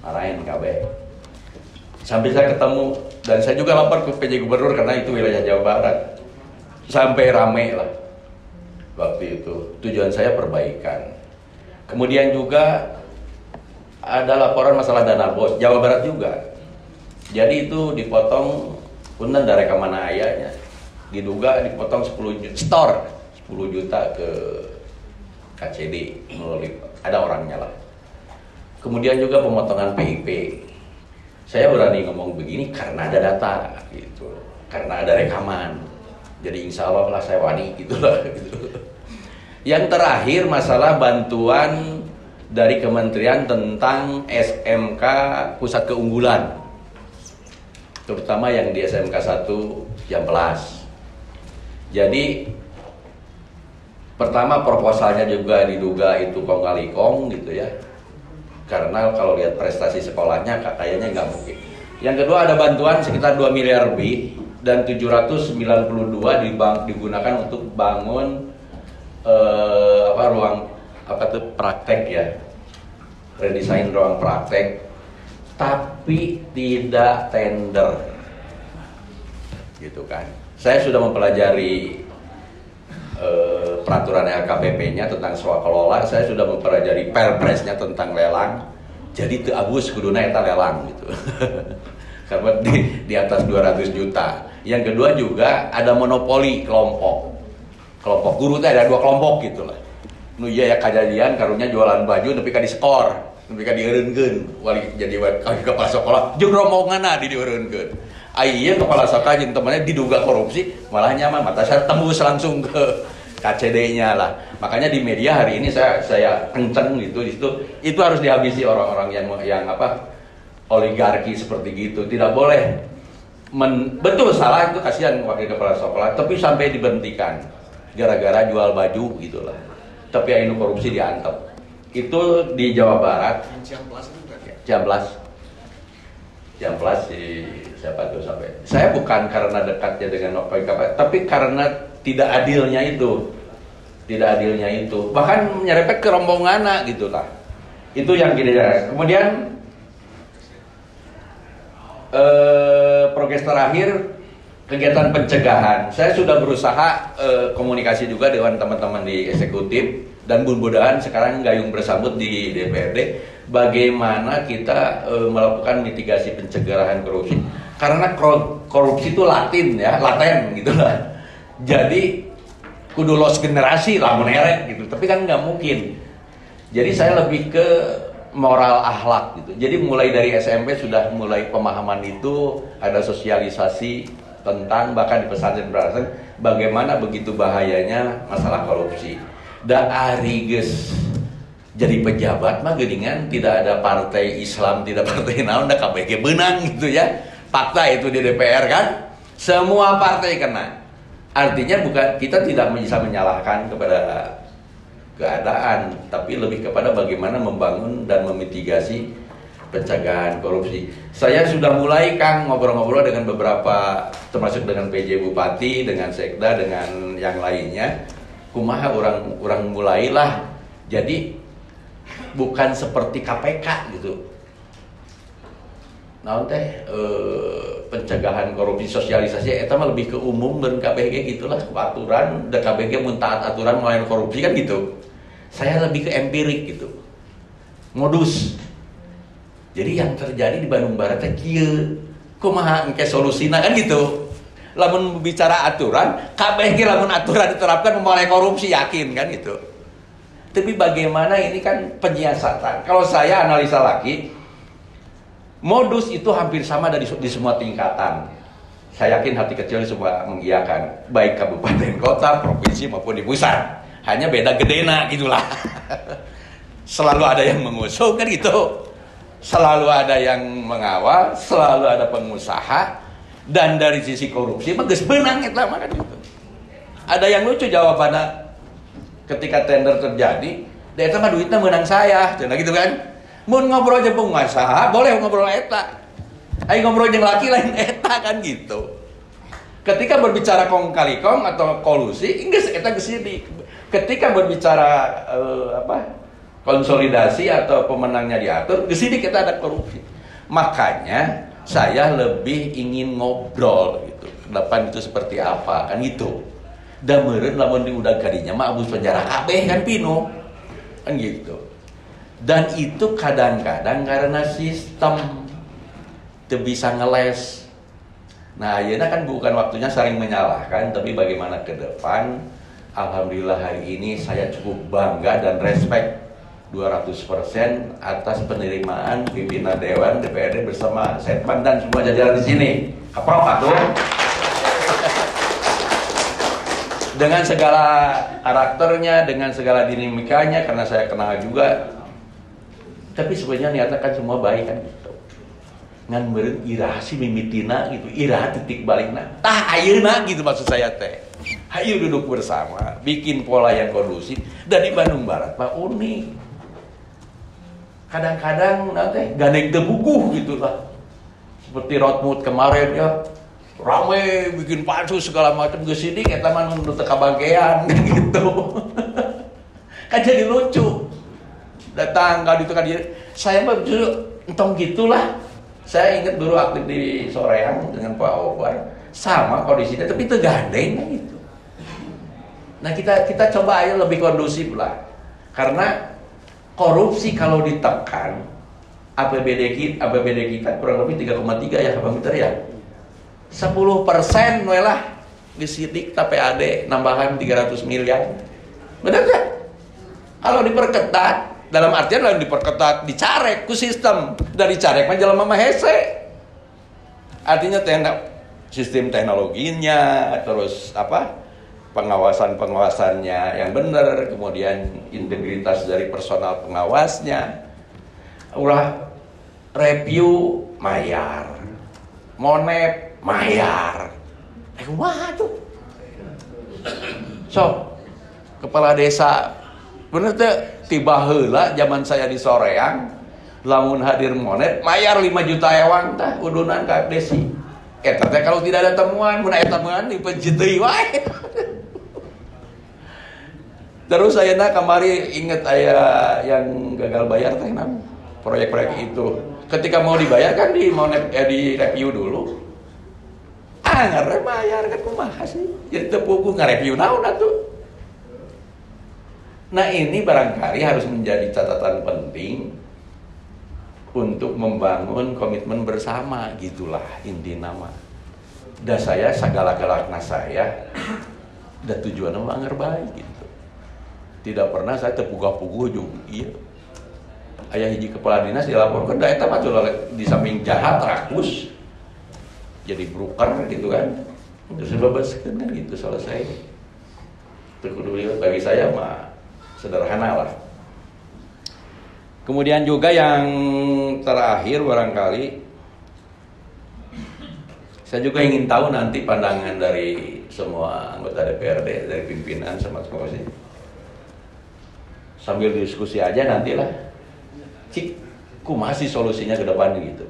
Marahin kabeh. Sampai saya ketemu dan saya juga lapor ke PJ Gubernur karena itu wilayah Jawa Barat. Sampai rame lah waktu itu. Tujuan saya perbaikan. Kemudian juga ada laporan masalah dana bos, Jawa Barat juga. Jadi itu dipotong, punten dari kemana ayahnya, diduga dipotong 10 juta, store 10 juta ke KCD melalui, ada orangnya lah. Kemudian juga pemotongan PIP. Saya berani ngomong begini karena ada data gitu, karena ada rekaman. Jadi insya Allah lah saya wani gitulah. Gitu. Yang terakhir masalah bantuan dari kementerian tentang SMK pusat keunggulan, terutama yang di SMK 1 Ciamplas. Jadi pertama proposalnya juga diduga itu kong kali kong gitu ya, karena kalau lihat prestasi sekolahnya kayaknya nggak mungkin. Yang kedua ada bantuan sekitar 2 miliar lebih dan 792 digunakan untuk bangun ruang praktek ya, redesain ruang praktek, tapi tidak tender gitu kan. Saya sudah mempelajari peraturan LKPP-nya tentang swakalola, saya sudah mempelajari perpresnya tentang lelang. Jadi teu abus kuduna eta lelang gitu. Karena di atas 200 juta. Yang kedua juga ada monopoli kelompok. Kelompok guru teh ada 2 kelompok gitu lah. Nu ya kejadian karunya jualan baju nepi ka diskor, nepi ka dieureunkeun wali jadi kepala sekolah jeung rombonganna dieureunkeun. Aya kepala sekolah jeung temannya diduga korupsi, malah nyaman mata saya tembus langsung ke KCD-nya lah. Makanya di media hari ini saya kenceng gitu di situ. Itu harus dihabisi orang-orang yang oligarki seperti gitu. Tidak boleh betul salah itu, kasihan wakil kepala sekolah, tapi sampai diberhentikan gara-gara jual baju gitulah. Tapi anu korupsi diantep. Itu di Jawa Barat. Ciamplas si siapa tuh sampai. Saya bukan karena dekatnya dengan OKK, tapi karena tidak adilnya itu. Bahkan nyerempet ke rombongan gitulah. Itu yang gini ya. Kemudian progres terakhir kegiatan pencegahan. Saya sudah berusaha komunikasi juga dengan teman-teman di eksekutif dan mudah-mudahan sekarang gayung bersambut di DPRD bagaimana kita melakukan mitigasi pencegahan korupsi. Karena korupsi itu laten gitu lah. Jadi kudu los generasi lamun erek gitu. Tapi kan nggak mungkin. Jadi saya lebih ke moral akhlak gitu. Jadi mulai dari SMP sudah mulai pemahaman itu, ada sosialisasi tentang bahkan di pesantren bagaimana begitu bahayanya masalah korupsi. Da ari geus jadi pejabat mah geuningan tidak ada partai Islam, tidak partai naon da KBG beunang gitu ya. Fakta itu di DPR kan. Semua partai kena. Artinya bukan kita tidak bisa menyalahkan kepada keadaan, tapi lebih kepada bagaimana membangun dan memitigasi pencegahan korupsi. Saya sudah mulai Kang ngobrol-ngobrol dengan beberapa, termasuk dengan PJ Bupati, dengan Sekda, dengan yang lainnya. Kumaha orang mulailah. Jadi bukan seperti KPK gitu. Nah teh pencegahan korupsi sosialisasi eta mah lebih ke umum dan KBG gitulah, aturan dan KBG mun taat aturan melawan korupsi kan gitu. Saya lebih ke empirik gitu. Modus. Jadi yang terjadi di Bandung Barat teh kieu. Kumaha engke solusina kan gitu. Lamun bicara aturan, KBG lamun aturan diterapkan mulai korupsi yakin kan gitu. Tapi bagaimana ini kan penyiasatan. Kalau saya analisa lagi, modus itu hampir sama di semua tingkatan. Saya yakin hati kecil semua mengiyakan, baik kabupaten, kota, provinsi maupun di pusat. Hanya beda gedena gitulah. Selalu ada yang mengusung kan gitu. Selalu ada yang mengawal, selalu ada pengusaha. Dan dari sisi korupsi mah geus beunang eta mah kan gitu. Ada yang lucu jawabannya ketika tender terjadi, eta mah duitnya menang saya, cenah gitu kan. Mun ngobrol jeung pengusaha, boleh ngobrol eta. Ai ngobrol jeung laki lain eta kan gitu. Ketika berbicara kong kali kong atau kolusi, geus eta geus di. Ketika berbicara konsolidasi atau pemenangnya diatur, geus kita ada korupsi. Makanya saya lebih ingin ngobrol gitu. Depan itu seperti apa kan gitu. Da meureun lamun diudag kadinya mah abus penjara kabeh kan pinu. Kan gitu. Dan itu kadang-kadang karena sistem itu bisa ngeles. Nah, ayeuna kan bukan waktunya saling menyalahkan, tapi bagaimana ke depan. Alhamdulillah hari ini saya cukup bangga dan respect 200% atas penerimaan pimpinan Dewan DPRD bersama Setman dan semua jajaran di sini. Apa Pak tuh? Dengan segala karakternya, dengan segala dinamikanya, karena saya kenal juga. Tapi sebenarnya niatnya kan semua baik kan gitu. Ngan meureun iraha si mimitina gitu, iraha titik balikna. Tah ayeuna gitu maksud saya teh. Hayu duduk bersama, bikin pola yang kondusif. Dan di Bandung Barat Pak unik. Kadang-kadang nanti gandeng tebukuh gitu lah. Seperti Rotmut kemarin ya. Rame bikin pansus segala macam geusidik eta mah nu teu kabagean gitu. Kan jadi lucu. Datang kali itu kan dia, saya mah entong gitulah. Saya ingat dulu aktif di Soreang dengan Pak Obar, sama kondisinya tapi itu gandeng gitu. Nah kita coba ayo lebih kondusif lah, karena korupsi kalau ditekan APBD kita kurang lebih 3,3 ya Pak Miter ya. 10% lah disidik TPAD nambahan 300 miliar. Benar gak? Kalau diperketat, dalam artian lalu diperketat, dicarek ku sistem. Dari carek mah jelema mah hese. Artinya sistem teknologinya, terus pengawasannya yang benar, kemudian integritas dari personal pengawasnya. Ulah review mayar. Monep mayar. Wah tuh. So, kepala desa bener teh tiba heula zaman saya di Soreang, lamun hadir monet mayar 5 juta ewang tah udunan ka desi. Eta teh kalau tidak ada temuan, mun aya temuan dipencet deui wae. Terus ayeuna kamari inget aya yang gagal bayar teh naon? Proyek-proyek itu. Ketika mau dibayar kan di review dulu. Bayar kan kumaha sih? Jadi tepuku nge-review naon atuh. Nah ini barangkali harus menjadi catatan penting untuk membangun komitmen bersama, gitulah inti nama. Dan saya segala-galakna saya dan tujuannya mangger baik gitu. Tidak pernah saya terpuguh-puguh juga. Iya. Aya hiji kepala dinas dilaporkan da eta mah di samping jahat rakus. Jadi broker gitu kan. Terus bebaskeun kan gitu selesai. Terkudu bagi saya mah sederhana lah. Kemudian juga yang terakhir barangkali saya juga ingin tahu nanti pandangan dari semua anggota DPRD, dari pimpinan sama komisi. Sambil diskusi aja nantilah. Cik, kumaha sih solusinya ke depan gitu.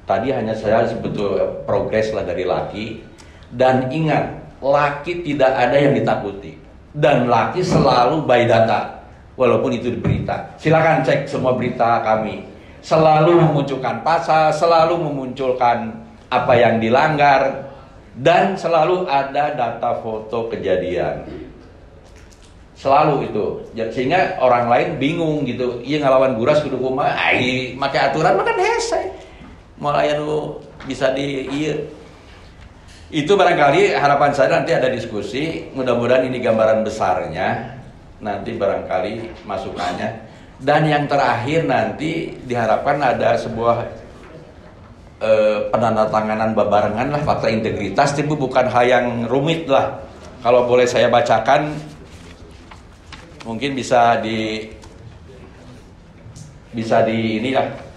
Tadi hanya saya sebetulnya progres lah dari laki. Dan ingat, laki tidak ada yang ditakuti. Dan laki selalu by data. Walaupun itu di berita. Silakan cek semua berita kami. Selalu memunculkan pasal, selalu memunculkan apa yang dilanggar. Dan selalu ada data foto kejadian. Selalu itu. Sehingga orang lain bingung gitu. Iya ngelawan buras kudu kumaha, ai make aturan mah kan hese. Moal aya nu bisa di ieu. Itu barangkali harapan saya nanti ada diskusi. Mudah-mudahan ini gambaran besarnya. Nanti barangkali masukannya. Dan yang terakhir nanti diharapkan ada sebuah penandatanganan babarengan lah fakta integritas. Itu bukan hal yang rumit lah. Kalau boleh saya bacakan, mungkin bisa di inilah.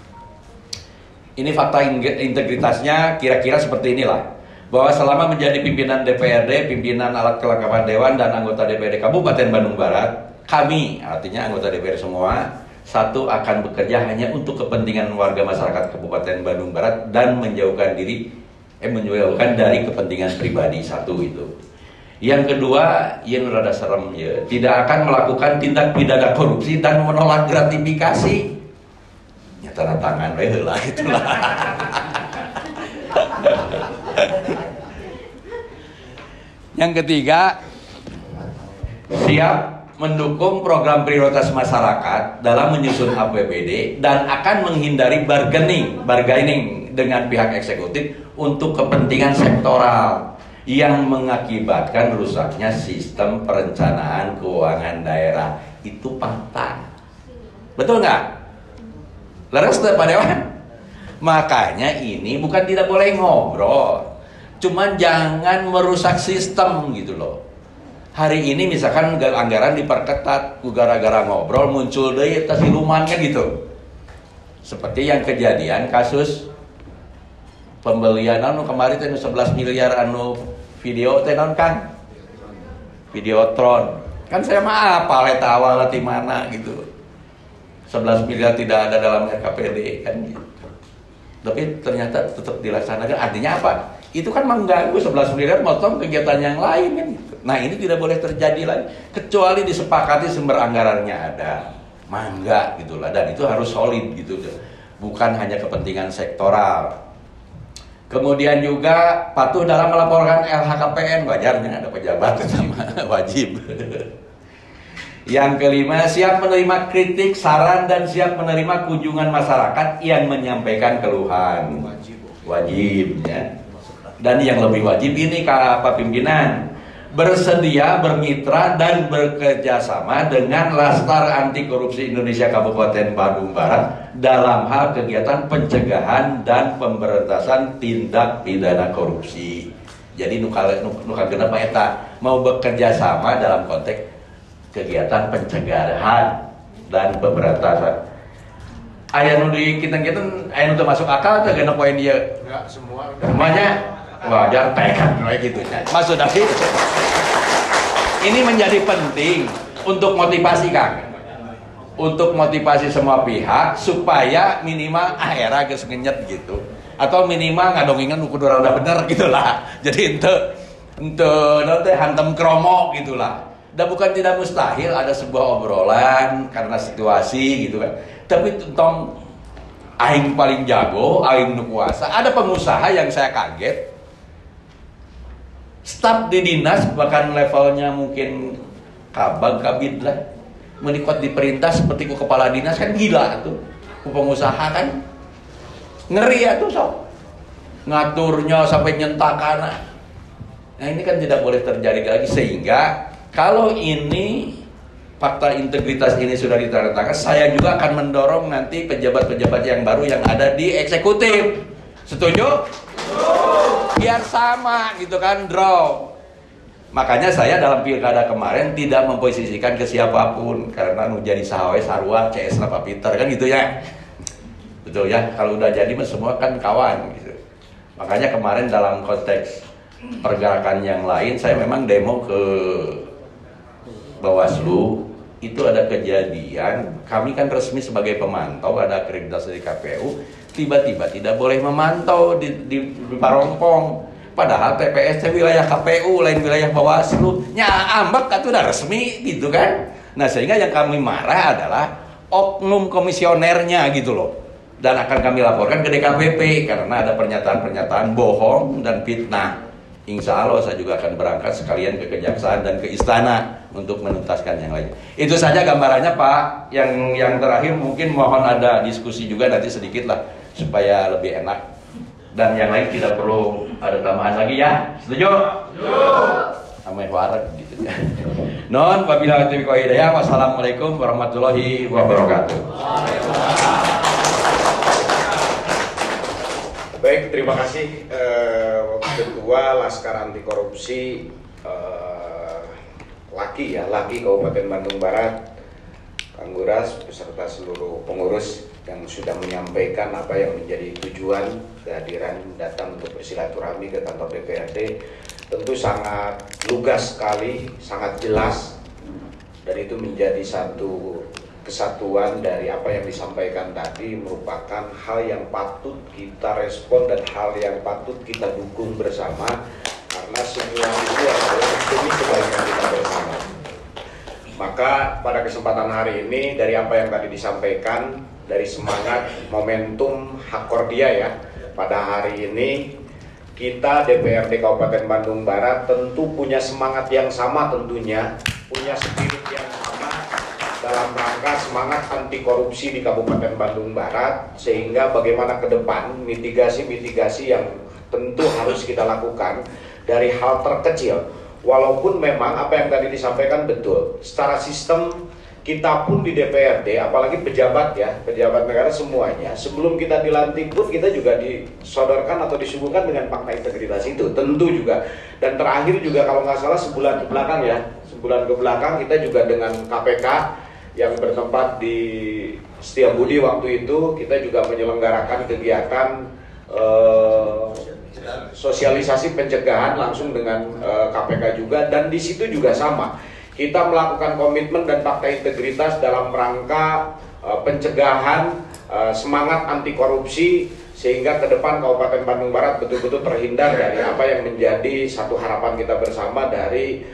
Ini fakta integritasnya kira-kira seperti inilah. Bahwa selama menjadi pimpinan DPRD, pimpinan alat kelengkapan Dewan dan anggota DPRD Kabupaten Bandung Barat, kami, artinya anggota DPRD semua, satu akan bekerja hanya untuk kepentingan warga masyarakat Kabupaten Bandung Barat dan menjauhkan dari kepentingan pribadi, satu itu. Yang kedua, yang rada serem ya, tidak akan melakukan tindak pidana korupsi dan menolak gratifikasi. Tanda tangan lah itulah. Yang ketiga, siap mendukung program prioritas masyarakat dalam menyusun APBD dan akan menghindari bargaining dengan pihak eksekutif untuk kepentingan sektoral yang mengakibatkan rusaknya sistem perencanaan keuangan daerah. Itu fakta. Betul nggak? Leres Pak Dewan? Makanya ini bukan tidak boleh ngobrol, cuman jangan merusak sistem gitu loh. Hari ini misalkan anggaran diperketat, gara-gara ngobrol muncul deh siluman kan gitu. Seperti yang kejadian kasus pembelian kemarin itu 11 miliar video tenon kan, Videotron. Kan saya mah apa eta awal di mana gitu. 11 miliar tidak ada dalam RKPD kan gitu. Tapi ternyata tetap dilaksanakan. Artinya apa? Itu kan mengganggu 11 miliar motong kegiatan yang lain kan gitu. Nah ini tidak boleh terjadi lagi kecuali disepakati sumber anggarannya ada, mangga gitulah, dan itu harus solid gitu, bukan hanya kepentingan sektoral. Kemudian juga patuh dalam melaporkan LHKPN, wajarnya ada pejabat sama wajib. Yang kelima, siap menerima kritik, saran, dan siap menerima kunjungan masyarakat yang menyampaikan keluhan. Wajibnya. Dan yang lebih wajib ini Pak Pimpinan, bersedia bermitra dan bekerjasama dengan Laskar Anti Korupsi Indonesia Kabupaten Bandung Barat dalam hal kegiatan pencegahan dan pemberantasan tindak pidana korupsi. Jadi nuka genep eta mau bekerja sama dalam konteks kegiatan pencegahan dan pemberantasan. Aya nu di kinten-kinten aya nu teu masuk akal teh genep poin dia. Enggak semua. Semuanya wajar tekan kayak gitu. Maksud dari ini menjadi penting untuk motivasi Kang. Untuk motivasi semua pihak supaya minimal era geus ngenyet gitu. Atau minimal ngadongingan kudu rada bener gitulah. Jadi ente hantem kromo gitulah. Dan bukan tidak mustahil ada sebuah obrolan karena situasi gitu kan. Tapi tentang aing paling jago, aing nu kuasa. Ada pengusaha yang saya kaget. Staf di dinas bahkan levelnya mungkin kabid lah, menikot diperintah seperti ku kepala dinas kan gila tuh, ku pengusaha kan ngeri ya tuh sok ngaturnya sampai nyentakana. Nah ini kan tidak boleh terjadi lagi, sehingga kalau ini fakta integritas ini sudah ditandatangan, saya juga akan mendorong nanti pejabat-pejabat yang baru yang ada di eksekutif. Setuju? Biar sama gitu kan, draw. Makanya saya dalam pilkada kemarin tidak memposisikan ke siapapun karena nu jadi sahawe sarua CS Pak Peter kan gitu ya. Betul ya, kalau udah jadi mah semua kan kawan gitu. Makanya kemarin dalam konteks pergerakan yang lain saya memang demo ke Bawaslu. Itu ada kejadian, kami kan resmi sebagai pemantau, ada akreditasi di KPU, tiba-tiba tidak boleh memantau di Parompong. Padahal TPS wilayah KPU, lain wilayah Bawaslu. Nya ambek itu udah resmi gitu kan. Nah sehingga yang kami marah adalah oknum komisionernya gitu loh. Dan akan kami laporkan ke DKPP karena ada pernyataan-pernyataan bohong dan fitnah. Insya Allah saya juga akan berangkat sekalian ke Kejaksaan dan ke Istana untuk menuntaskan yang lain. Itu saja gambarannya Pak. Yang terakhir mungkin mohon ada diskusi juga nanti sedikit lah supaya lebih enak. Dan yang lain tidak perlu ada tambahan lagi ya. Setuju? Setuju. Ameh warak gitu ya. Non wabillahi taufiq wal hidayah. Wassalamualaikum warahmatullahi wabarakatuh. Baik, terima kasih Ketua Laskar Anti Korupsi Laki Kabupaten Bandung Barat, Kang Guras beserta seluruh pengurus yang sudah menyampaikan apa yang menjadi tujuan kehadiran datang untuk bersilaturahmi ke kantor DPRD. Tentu sangat lugas sekali, sangat jelas, dan itu menjadi satu kesatuan dari apa yang disampaikan tadi, merupakan hal yang patut kita respon dan hal yang patut kita dukung bersama, karena semua itu adalah demi kebaikan kita bersama. Maka pada kesempatan hari ini, dari apa yang tadi disampaikan, dari semangat momentum Hakordia ya, pada hari ini kita DPRD Kabupaten Bandung Barat tentu punya semangat yang sama, tentunya punya spirit yang sama dalam rangka semangat anti korupsi di Kabupaten Bandung Barat, sehingga bagaimana ke depan mitigasi-mitigasi yang tentu harus kita lakukan dari hal terkecil. Walaupun memang apa yang tadi disampaikan betul, secara sistem kita pun di DPRD, apalagi pejabat ya, pejabat negara semuanya, sebelum kita dilantik pun kita juga disodorkan atau disuguhkan dengan fakta integritas itu, tentu juga. Dan terakhir juga kalau nggak salah sebulan ke belakang ya, sebulan ke belakang kita juga dengan KPK yang bertempat di Setiabudi waktu itu, kita juga menyelenggarakan kegiatan sosialisasi pencegahan langsung dengan KPK juga, dan di situ juga sama. Kita melakukan komitmen dan fakta integritas dalam rangka pencegahan, semangat anti korupsi, sehingga ke depan Kabupaten Bandung Barat betul-betul terhindar dari apa yang menjadi satu harapan kita bersama dari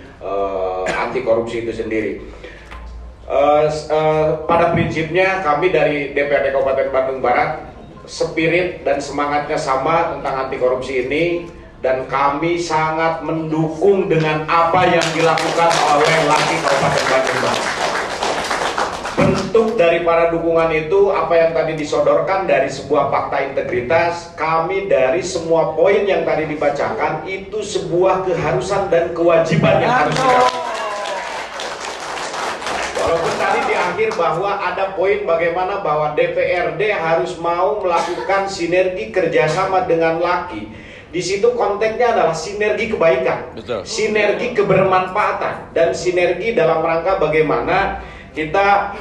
anti korupsi itu sendiri. Pada prinsipnya kami dari DPRD Kabupaten Bandung Barat spirit dan semangatnya sama tentang anti korupsi ini, dan kami sangat mendukung dengan apa yang dilakukan oleh LAKI Kabupaten Bandung Barat. Bentuk dari para dukungan itu apa yang tadi disodorkan dari sebuah fakta integritas, kami dari semua poin yang tadi dibacakan itu sebuah keharusan dan kewajiban yang harus dilakukan. Walaupun tadi di akhir bahwa ada poin bagaimana bahwa DPRD harus mau melakukan sinergi kerjasama dengan LAKI. Di situ konteksnya adalah sinergi kebaikan, betul, sinergi kebermanfaatan, dan sinergi dalam rangka bagaimana kita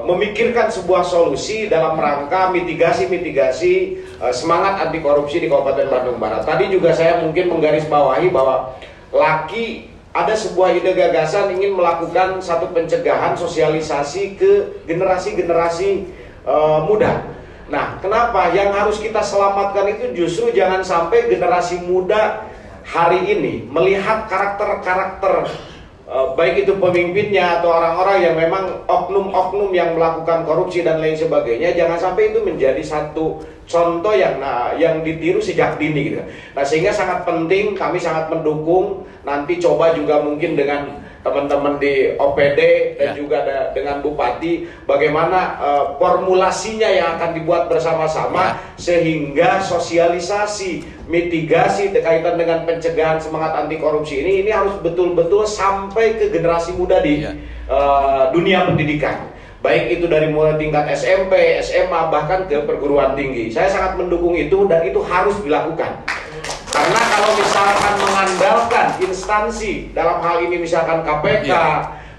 memikirkan sebuah solusi dalam rangka mitigasi semangat anti korupsi di Kabupaten Bandung Barat. Tadi juga saya mungkin menggarisbawahi bahwa LAKI ada sebuah ide gagasan ingin melakukan satu pencegahan sosialisasi ke generasi-generasi muda. Nah, kenapa yang harus kita selamatkan itu justru jangan sampai generasi muda hari ini melihat karakter-karakter baik itu pemimpinnya atau orang-orang yang memang oknum-oknum yang melakukan korupsi dan lain sebagainya, jangan sampai itu menjadi satu contoh yang ditiru sejak dini gitu. Nah, sehingga sangat penting, kami sangat mendukung, nanti coba juga mungkin dengan teman-teman di OPD dan juga dengan Bupati bagaimana formulasinya yang akan dibuat bersama-sama sehingga sosialisasi mitigasi berkaitan dengan pencegahan semangat anti korupsi ini harus betul-betul sampai ke generasi muda di dunia pendidikan, baik itu dari mulai tingkat SMP, SMA, bahkan ke perguruan tinggi. Saya sangat mendukung itu dan itu harus dilakukan. Karena kalau misalkan mengandalkan instansi, dalam hal ini misalkan KPK,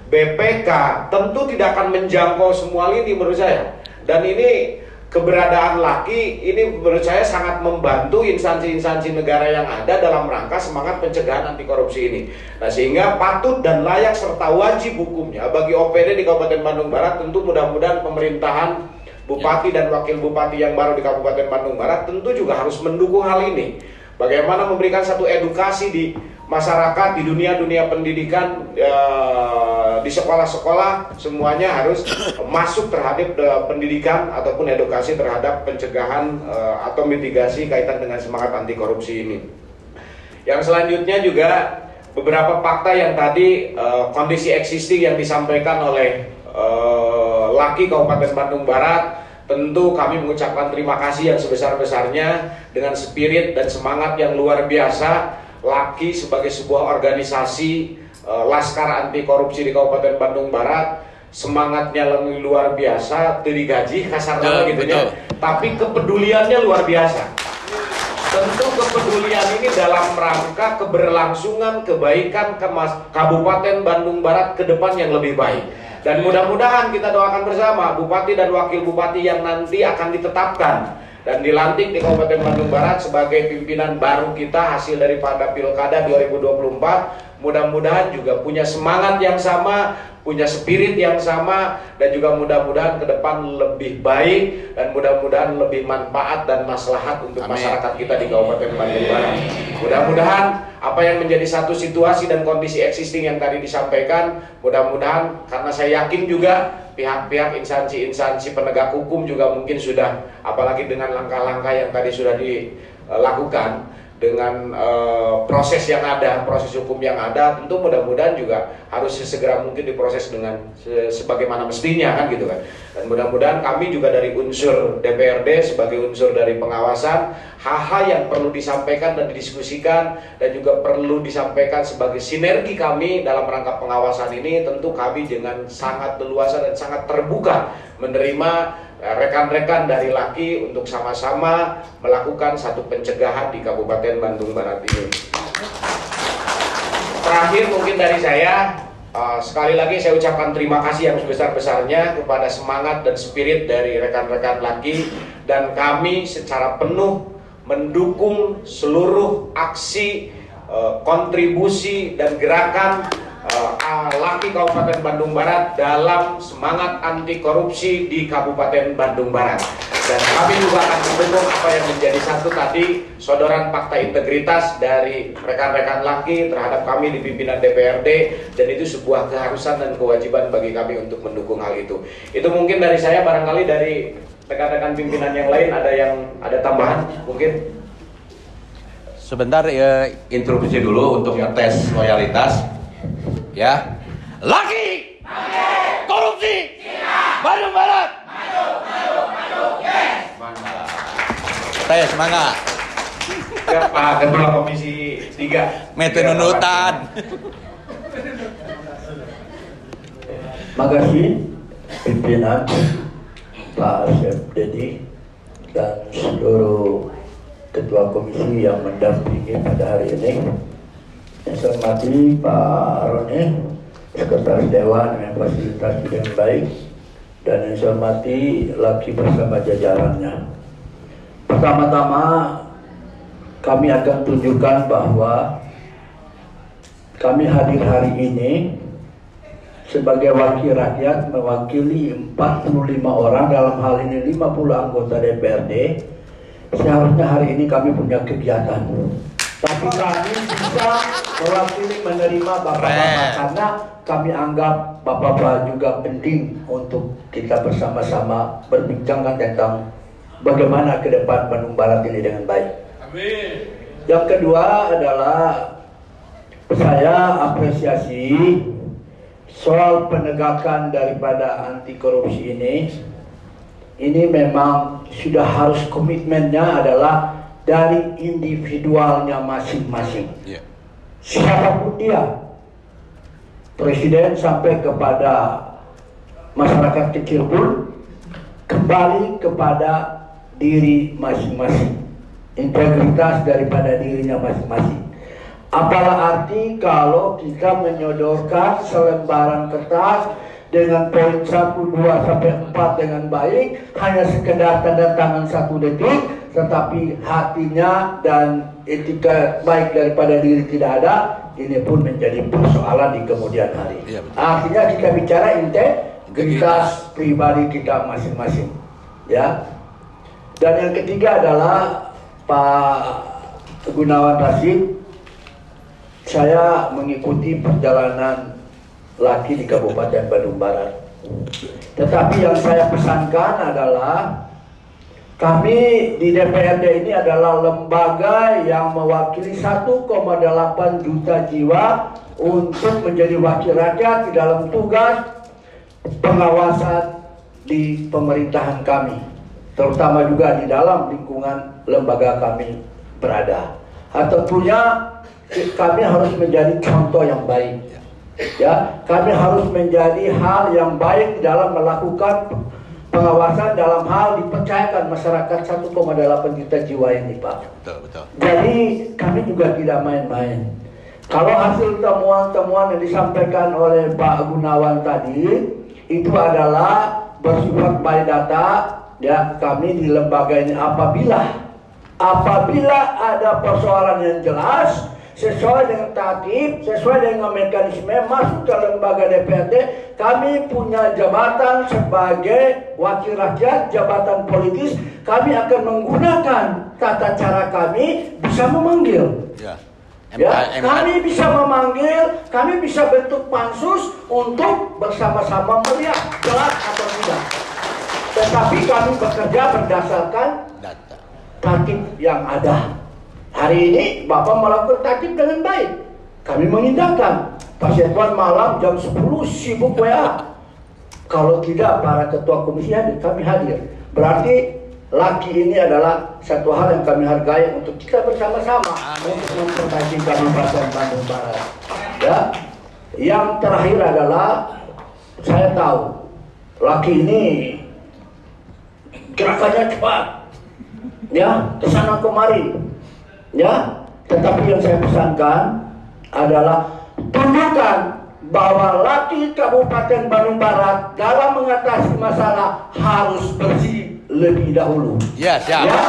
BPK, tentu tidak akan menjangkau semua lini menurut saya. Dan ini keberadaan LAKI ini menurut saya sangat membantu instansi-instansi negara yang ada dalam rangka semangat pencegahan anti korupsi ini. Nah, sehingga patut dan layak serta wajib hukumnya bagi OPD di Kabupaten Bandung Barat, tentu mudah-mudahan pemerintahan Bupati dan Wakil Bupati yang baru di Kabupaten Bandung Barat tentu juga harus mendukung hal ini. Bagaimana memberikan satu edukasi di masyarakat, di dunia pendidikan, di sekolah-sekolah, semuanya harus masuk terhadap pendidikan ataupun edukasi terhadap pencegahan atau mitigasi kaitan dengan semangat anti korupsi ini. Yang selanjutnya juga beberapa fakta yang tadi kondisi existing yang disampaikan oleh LAKI Kabupaten Bandung Barat. Tentu kami mengucapkan terima kasih yang sebesar-besarnya dengan spirit dan semangat yang luar biasa. LAKI sebagai sebuah organisasi laskar anti korupsi di Kabupaten Bandung Barat, semangatnya luar biasa, digaji kasar gitu ya. Tapi kepeduliannya luar biasa. Tentu kepedulian ini dalam rangka keberlangsungan kebaikan Kabupaten Bandung Barat ke depan yang lebih baik. Dan mudah-mudahan kita doakan bersama Bupati dan Wakil Bupati yang nanti akan ditetapkan dan dilantik di Kabupaten Bandung Barat sebagai pimpinan baru kita hasil daripada Pilkada 2024. Mudah-mudahan juga punya semangat yang sama, punya spirit yang sama, dan juga mudah-mudahan ke depan lebih baik dan mudah-mudahan lebih manfaat dan maslahat untuk masyarakat kita di Kabupaten Bandung Barat. Mudah-mudahan apa yang menjadi satu situasi dan kondisi existing yang tadi disampaikan, mudah-mudahan karena saya yakin juga pihak-pihak instansi-instansi penegak hukum juga mungkin sudah, apalagi dengan langkah-langkah yang tadi sudah dilakukan, dengan proses yang ada, proses hukum yang ada, tentu mudah-mudahan juga harus sesegera mungkin diproses dengan sebagaimana mestinya kan gitu kan. Dan mudah-mudahan kami juga dari unsur DPRD sebagai unsur dari pengawasan, hal-hal yang perlu disampaikan dan didiskusikan dan juga perlu disampaikan sebagai sinergi kami dalam rangka pengawasan ini, tentu kami dengan sangat leluasa dan sangat terbuka menerima rekan-rekan dari LAKI untuk sama-sama melakukan satu pencegahan di Kabupaten Bandung Barat ini. Terakhir mungkin dari saya, sekali lagi saya ucapkan terima kasih yang sebesar-besarnya kepada semangat dan spirit dari rekan-rekan LAKI, dan kami secara penuh mendukung seluruh aksi, kontribusi dan gerakan LAKI Kabupaten Bandung Barat dalam semangat anti korupsi di Kabupaten Bandung Barat. Dan kami juga akan mendukung apa yang menjadi satu tadi sodoran fakta integritas dari rekan-rekan LAKI terhadap kami di pimpinan DPRD, dan itu sebuah keharusan dan kewajiban bagi kami untuk mendukung hal itu. Itu mungkin dari saya, barangkali dari rekan-rekan pimpinan yang lain ada tambahan mungkin. Sebentar introduksi dulu untuk ngetes loyalitas. Ya, LAKI, korupsi, Bandung Barat, yes. Tes semangat. Ya, Pak Ketua Komisi 3. Mete nunutan. Makasih pimpinan Pak Chef Dedi dan seluruh ketua komisi yang mendampingi pada hari ini. Yang saya hormati Pak Roni, Sekretaris Dewan yang fasilitasi dengan baik, dan yang saya hormati LAKI bersama jajarannya. Pertama-tama kami akan tunjukkan bahwa kami hadir hari ini sebagai wakil rakyat mewakili 45 orang, dalam hal ini 50 anggota DPRD. Seharusnya hari ini kami punya kegiatan, tapi kami bisa mewakili menerima bapak-bapak karena kami anggap bapak-bapak juga penting untuk kita bersama-sama berbincangkan tentang bagaimana ke depan Bandung Barat ini dengan baik. Amin. Yang kedua adalah saya apresiasi soal penegakan daripada anti korupsi ini. Ini memang sudah harus komitmennya adalah dari individualnya masing-masing. Yeah. Siapapun dia, presiden sampai kepada masyarakat kecil pun, kembali kepada diri masing-masing, integritas daripada dirinya masing-masing. Apalah arti kalau kita menyodorkan selembaran kertas dengan poin 1, 2, sampai 4 dengan baik, hanya sekedar tanda tangan 1 detik, tetapi hatinya dan etika baik daripada diri tidak ada, ini pun menjadi persoalan di kemudian hari. Ya, artinya kita bicara integritas pribadi kita masing-masing, ya. Dan yang ketiga adalah Pak Gunawan Rasid, saya mengikuti perjalanan LAKI di Kabupaten Bandung Barat. Tetapi yang saya pesankan adalah kami di DPRD ini adalah lembaga yang mewakili 1,8 juta jiwa untuk menjadi wakil rakyat di dalam tugas pengawasan di pemerintahan kami, terutama juga di dalam lingkungan lembaga kami berada. Tentunya kami harus menjadi contoh yang baik. Ya, kami harus menjadi hal yang baik dalam melakukan pengawasan dalam hal dipercayakan masyarakat 1,8 juta jiwa ini, Pak. Betul. Jadi kami juga tidak main-main. Kalau hasil temuan-temuan yang disampaikan oleh Pak Gunawan tadi itu adalah bersifat by data, ya, kami di lembaga ini apabila ada persoalan yang jelas sesuai dengan tatib, sesuai dengan mekanisme masuk ke lembaga DPRD, kami punya jabatan sebagai wakil rakyat, jabatan politis, kami akan menggunakan tata cara kami bisa memanggil. Ya, kami bisa memanggil, kami bisa bentuk pansus untuk bersama-sama melihat jelas atau tidak. Tetapi kami bekerja berdasarkan tatib yang ada. Hari ini Bapak melakukan tatip dengan baik. Kami mengindahkan. Pasien Tuan malam jam 10 sibuk WA. Kalau tidak para ketua komisi hadir, kami hadir. Berarti laki ini adalah satu hal yang kami hargai untuk kita bersama-sama untuk memperbaiki Kabupaten Bandung Barat. Ya. Yang terakhir adalah saya tahu laki ini gerakannya cepat, ya, kesana kemari, ya. Tetapi yang saya pesankan adalah tunjukkan bahwa laki Kabupaten Bandung Barat dalam mengatasi masalah harus bersih lebih dahulu. Ya, siap. Ya.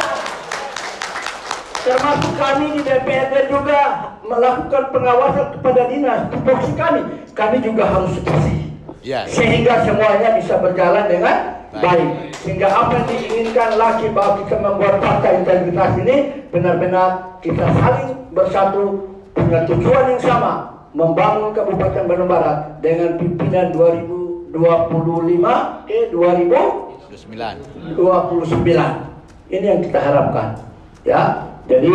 Termasuk kami di DPRD juga melakukan pengawasan kepada dinas, tupoksi kami juga harus bersih. Ya. Sehingga semuanya bisa berjalan dengan baik. Sehingga apa yang diinginkan laki bahwa kita membuat fakta integritas ini benar-benar kita saling bersatu punya tujuan yang sama, membangun Kabupaten Bandung Barat dengan pimpinan 2025 ke 2029. Ini yang kita harapkan. Ya. Jadi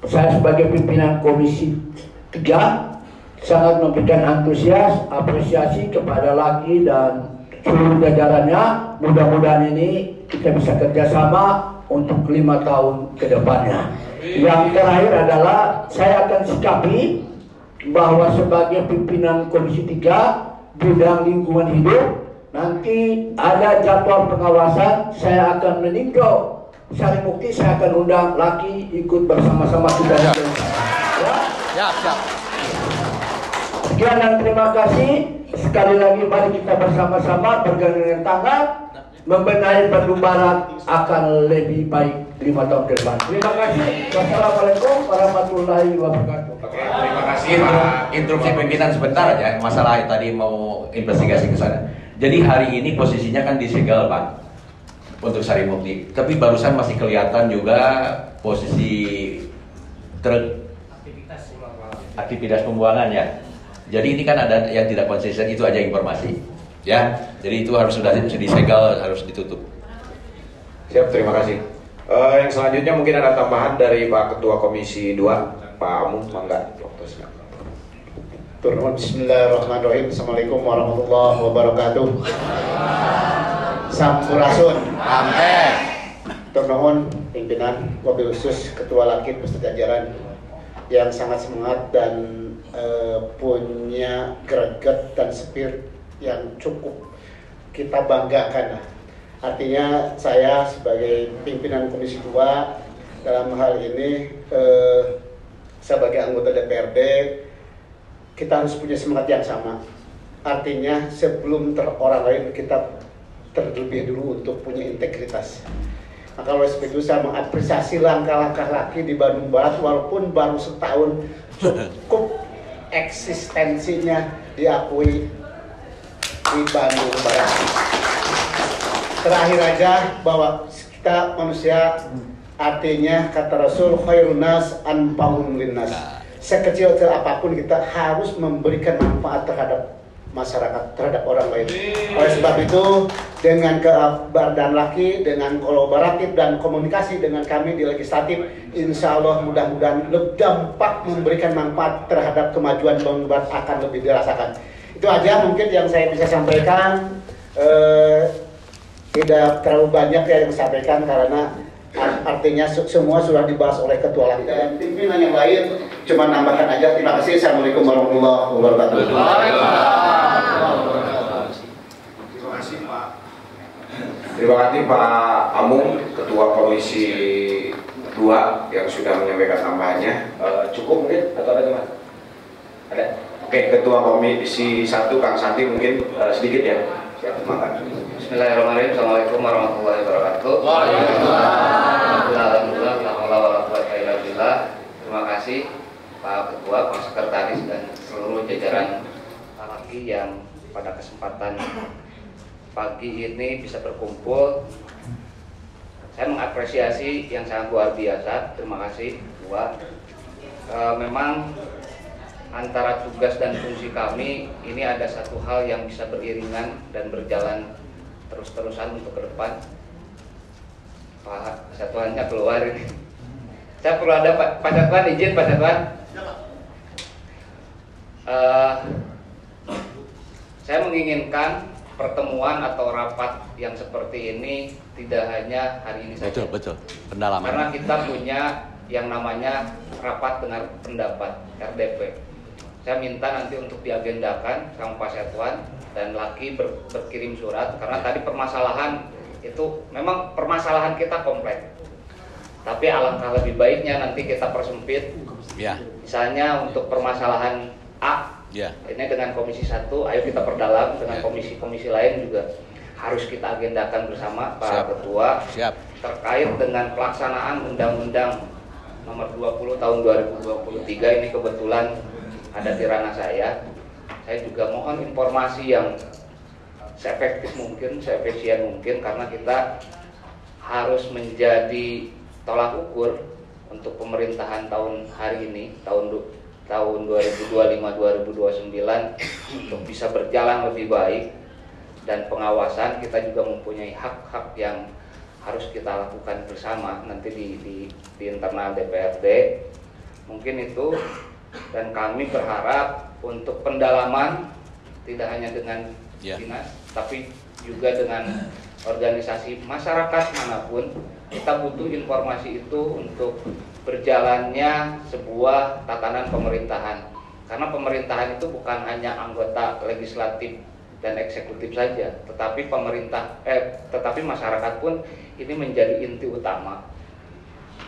saya sebagai pimpinan Komisi 3 sangat memberikan antusias, apresiasi kepada laki dan seluruh jajarannya. Mudah-mudahan ini kita bisa kerjasama untuk 5 tahun ke depannya. Yang terakhir adalah saya akan sikapi bahwa sebagai pimpinan Komisi 3 bidang lingkungan hidup, nanti ada jadwal pengawasan, saya akan meninjau Sarimukti, saya akan undang laki ikut bersama-sama kita. Ya. Ya. Siap. Sekian dan terima kasih. Sekali lagi mari kita bersama-sama bergandengan tangan membenahi Bandung Barat akan lebih baik 5 tahun ke depan. Terima kasih. Wassalamualaikum warahmatullahi wabarakatuh. Oke, terima kasih Pak. Instruksi pimpinan sebentar aja, masalah tadi mau investigasi ke sana. Jadi hari ini posisinya kan disegel Pak untuk Sarimukti, tapi barusan masih kelihatan juga posisi truk aktivitas pembuangan ya. Jadi ini kan ada yang tidak konsisten, itu aja informasi ya. Jadi itu harus sudah disegel, harus ditutup. Siap, terima kasih. Yang selanjutnya mungkin ada tambahan dari Pak Ketua Komisi 2, Pak Amung, mangga. Turun. Bismillahirrahmanirrahim. Assalamualaikum warahmatullahi wabarakatuh. Sampurasun. Amin. Turun pimpinan, wabil khusus Ketua Lakit beserta jajaran yang sangat semangat dan punya greget dan spirit yang cukup kita banggakan. Artinya saya sebagai pimpinan Komisi 2 dalam hal ini sebagai anggota DPRD kita harus punya semangat yang sama. Artinya sebelum orang lain kita terlebih dulu untuk punya integritas. Maka oleh sebab itu saya mengapresiasi langkah-langkah laki di Bandung Barat walaupun baru setahun, cukup eksistensinya diakui di Bandung Barat. Terakhir aja bahwa kita manusia, artinya kata Rasul khairun nas anfa'uhum linnas. Sekecil-kecil apapun kita harus memberikan manfaat terhadap masyarakat, terhadap orang lain. Oleh sebab itu dengan keberadaan laki, dengan kolaboratif dan komunikasi dengan kami di legislatif, insya Allah mudah-mudahan dampak memberikan manfaat terhadap kemajuan Bandung Barat akan lebih dirasakan. Itu aja mungkin yang saya bisa sampaikan. Tidak terlalu banyak yang disampaikan karena artinya semua sudah dibahas oleh ketua laki dan pimpinan yang lain, cuma nambahkan aja. Terima kasih. Assalamualaikum warahmatullahi wabarakatuh. Terima kasih Pak Amung, Ketua Komisi 2 yang sudah menyampaikan tambahannya. Cukup mungkin atau ada teman? Ada? Oke, Ketua Komisi 1 Kang Santi mungkin sedikit ya. Siap, makan. Bismillahirrahmanirrahim. Assalamualaikum warahmatullahi wabarakatuh. Alhamdulillah. Terima kasih Pak Ketua, Pak Sekretaris dan seluruh jajaran laki yang pada kesempatan pagi ini bisa berkumpul. Saya mengapresiasi yang sangat luar biasa. Terima kasih Ketua. Memang antara tugas dan fungsi kami ini ada satu hal yang bisa beriringan dan berjalan terus-terusan untuk ke depan. Pak Satuannya keluar ini. Saya perlu ada Pak Catwan, izin Pak Catwan. Saya menginginkan pertemuan atau rapat yang seperti ini tidak hanya hari ini saja. Betul. Pendalaman. Karena kita punya yang namanya rapat dengar pendapat RDP. Saya minta nanti untuk diagendakan sama Pak Setwan dan Laki berkirim surat karena tadi permasalahan itu memang permasalahan kita kompleks. Tapi alangkah lebih baiknya nanti kita persempit. Ya. Misalnya untuk permasalahan A, Ya. ini dengan Komisi 1, ayo kita perdalam dengan komisi-komisi lain juga harus kita agendakan bersama Pak Siap. Ketua. Siap. Terkait dengan pelaksanaan Undang-Undang Nomor 20 Tahun 2023 ini kebetulan ada di ranah saya. Saya juga mohon informasi yang seefektif mungkin, seefisien mungkin karena kita harus menjadi tolak ukur untuk pemerintahan tahun hari ini, tahun 2025-2029 untuk bisa berjalan lebih baik, dan pengawasan kita juga mempunyai hak-hak yang harus kita lakukan bersama nanti di internal DPRD. Mungkin itu, dan kami berharap untuk pendalaman tidak hanya dengan dinas tapi juga dengan organisasi masyarakat manapun. Kita butuh informasi itu untuk berjalannya sebuah tatanan pemerintahan. Karena pemerintahan itu bukan hanya anggota legislatif dan eksekutif saja, tetapi tetapi masyarakat pun ini menjadi inti utama.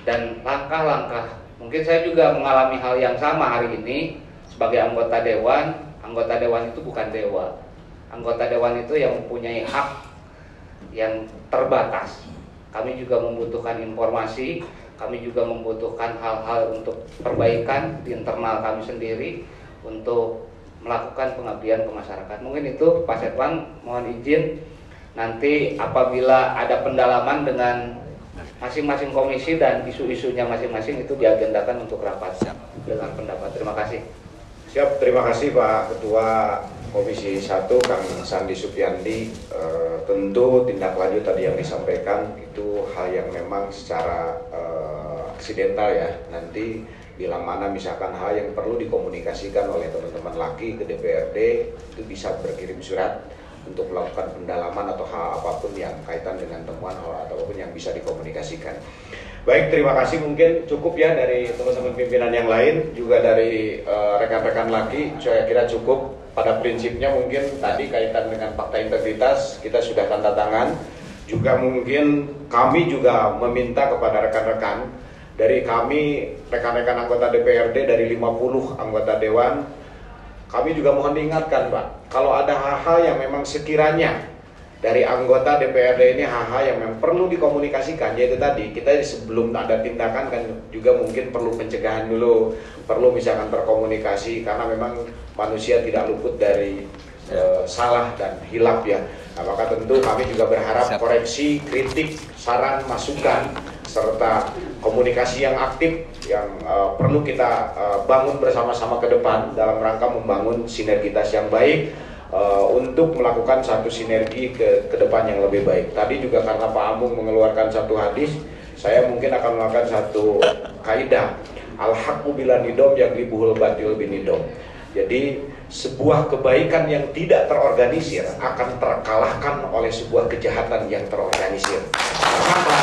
Dan langkah-langkah, mungkin saya juga mengalami hal yang sama hari ini sebagai anggota dewan. Anggota dewan itu bukan dewa. Anggota dewan itu yang mempunyai hak yang terbatas. Kami juga membutuhkan informasi, kami juga membutuhkan hal-hal untuk perbaikan di internal kami sendiri untuk melakukan pengabdian ke masyarakat. Mungkin itu Pak Setwan, mohon izin nanti apabila ada pendalaman dengan masing-masing komisi dan isu-isunya masing-masing itu diagendakan untuk rapat dengan pendapat. Terima kasih. Siap, terima kasih Pak Ketua Komisi 1 Kang Sandi Supyandi. Tentu tindak lanjut tadi yang disampaikan itu hal yang memang secara aksidental ya. Nanti bila mana misalkan hal yang perlu dikomunikasikan oleh teman-teman Laki ke DPRD itu bisa berkirim surat untuk melakukan pendalaman atau hal apapun yang kaitan dengan temuan hal ataupun yang bisa dikomunikasikan. Baik, terima kasih, mungkin cukup ya dari teman-teman pimpinan yang lain, juga dari rekan-rekan Laki, saya kira cukup. Pada prinsipnya mungkin tadi kaitan dengan fakta integritas kita sudah tanda tangan. Juga mungkin kami juga meminta kepada rekan-rekan dari kami, rekan-rekan anggota DPRD dari 50 anggota Dewan, kami juga mohon diingatkan Pak, kalau ada hal-hal yang memang sekiranya dari anggota DPRD ini hal-hal yang memang perlu dikomunikasikan, yaitu tadi kita sebelum ada tindakan kan juga mungkin perlu pencegahan dulu, perlu misalkan berkomunikasi karena memang manusia tidak luput dari salah dan hilaf ya. Nah, maka tentu kami juga berharap koreksi, kritik, saran, masukan serta komunikasi yang aktif yang perlu kita bangun bersama-sama ke depan dalam rangka membangun sinergitas yang baik. Untuk melakukan satu sinergi ke depan yang lebih baik. Tadi juga karena Pak Amung mengeluarkan satu hadis, saya mungkin akan melakukan satu kaidah, al-haqqu bila nidom yaglibuhul batil binidom. Jadi sebuah kebaikan yang tidak terorganisir akan terkalahkan oleh sebuah kejahatan yang terorganisir. Maka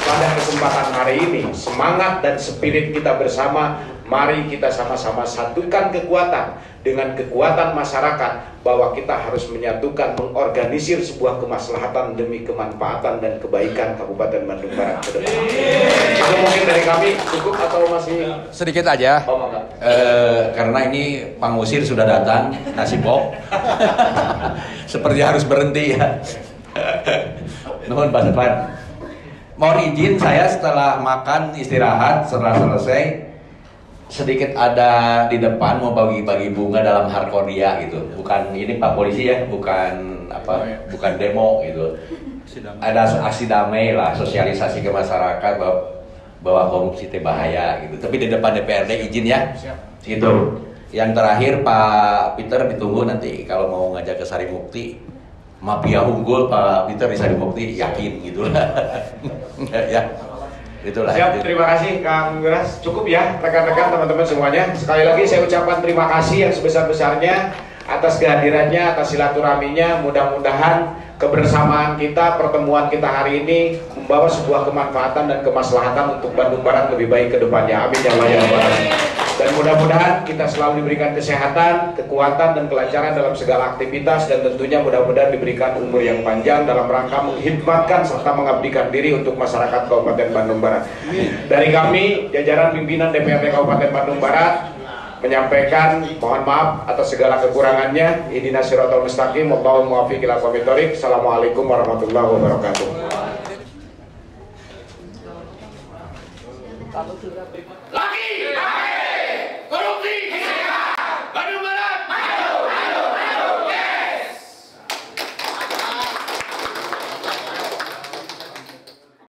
pada kesempatan hari ini semangat dan spirit kita bersama, mari kita sama-sama satukan kekuatan dengan kekuatan masyarakat bahwa kita harus menyatukan, mengorganisir sebuah kemaslahatan demi kemanfaatan dan kebaikan Kabupaten Bandung Barat ke depan. Itu mungkin dari kami, cukup atau masih sedikit aja? Karena ini pengusir sudah datang, nasi bok. Seperti harus berhenti ya. Nuhun Pak Setwan. Mohon izin saya setelah makan istirahat, setelah selesai sedikit ada di depan mau bagi-bagi bunga dalam harkodia gitu. Bukan ini Pak Polisi ya, bukan apa, bukan demo gitu. Ada aksi damai lah, sosialisasi ke masyarakat bahwa korupsi itu bahaya gitu. Tapi di depan DPRD izin ya. Gitu. Yang terakhir Pak Peter ditunggu nanti kalau mau ngajak ke Sarimukti. Mafia unggul Pak Peter di Sarimukti yakin gitu lah. Ya. Itulah. Siap, terima kasih Kang Geras. Cukup ya rekan-rekan teman-teman semuanya. Sekali lagi saya ucapkan terima kasih yang sebesar-besarnya atas kehadirannya, atas silaturahminya. Mudah-mudahan kebersamaan kita, pertemuan kita hari ini membawa sebuah kemanfaatan dan kemaslahatan untuk Bandung Barat lebih baik ke depannya. Amin ya Allah ya Rabbal Alamin. Dan mudah-mudahan kita selalu diberikan kesehatan, kekuatan dan kelancaran dalam segala aktivitas, dan tentunya mudah-mudahan diberikan umur yang panjang dalam rangka menghidmatkan serta mengabdikan diri untuk masyarakat Kabupaten Bandung Barat. Dari kami, jajaran pimpinan DPRD Kabupaten Bandung Barat, menyampaikan mohon maaf atas segala kekurangannya. Ihdinas siratal mustaqim, wallahul muwaffiq ila aqwamit thoriq. Assalamualaikum warahmatullahi wabarakatuh. Lagi.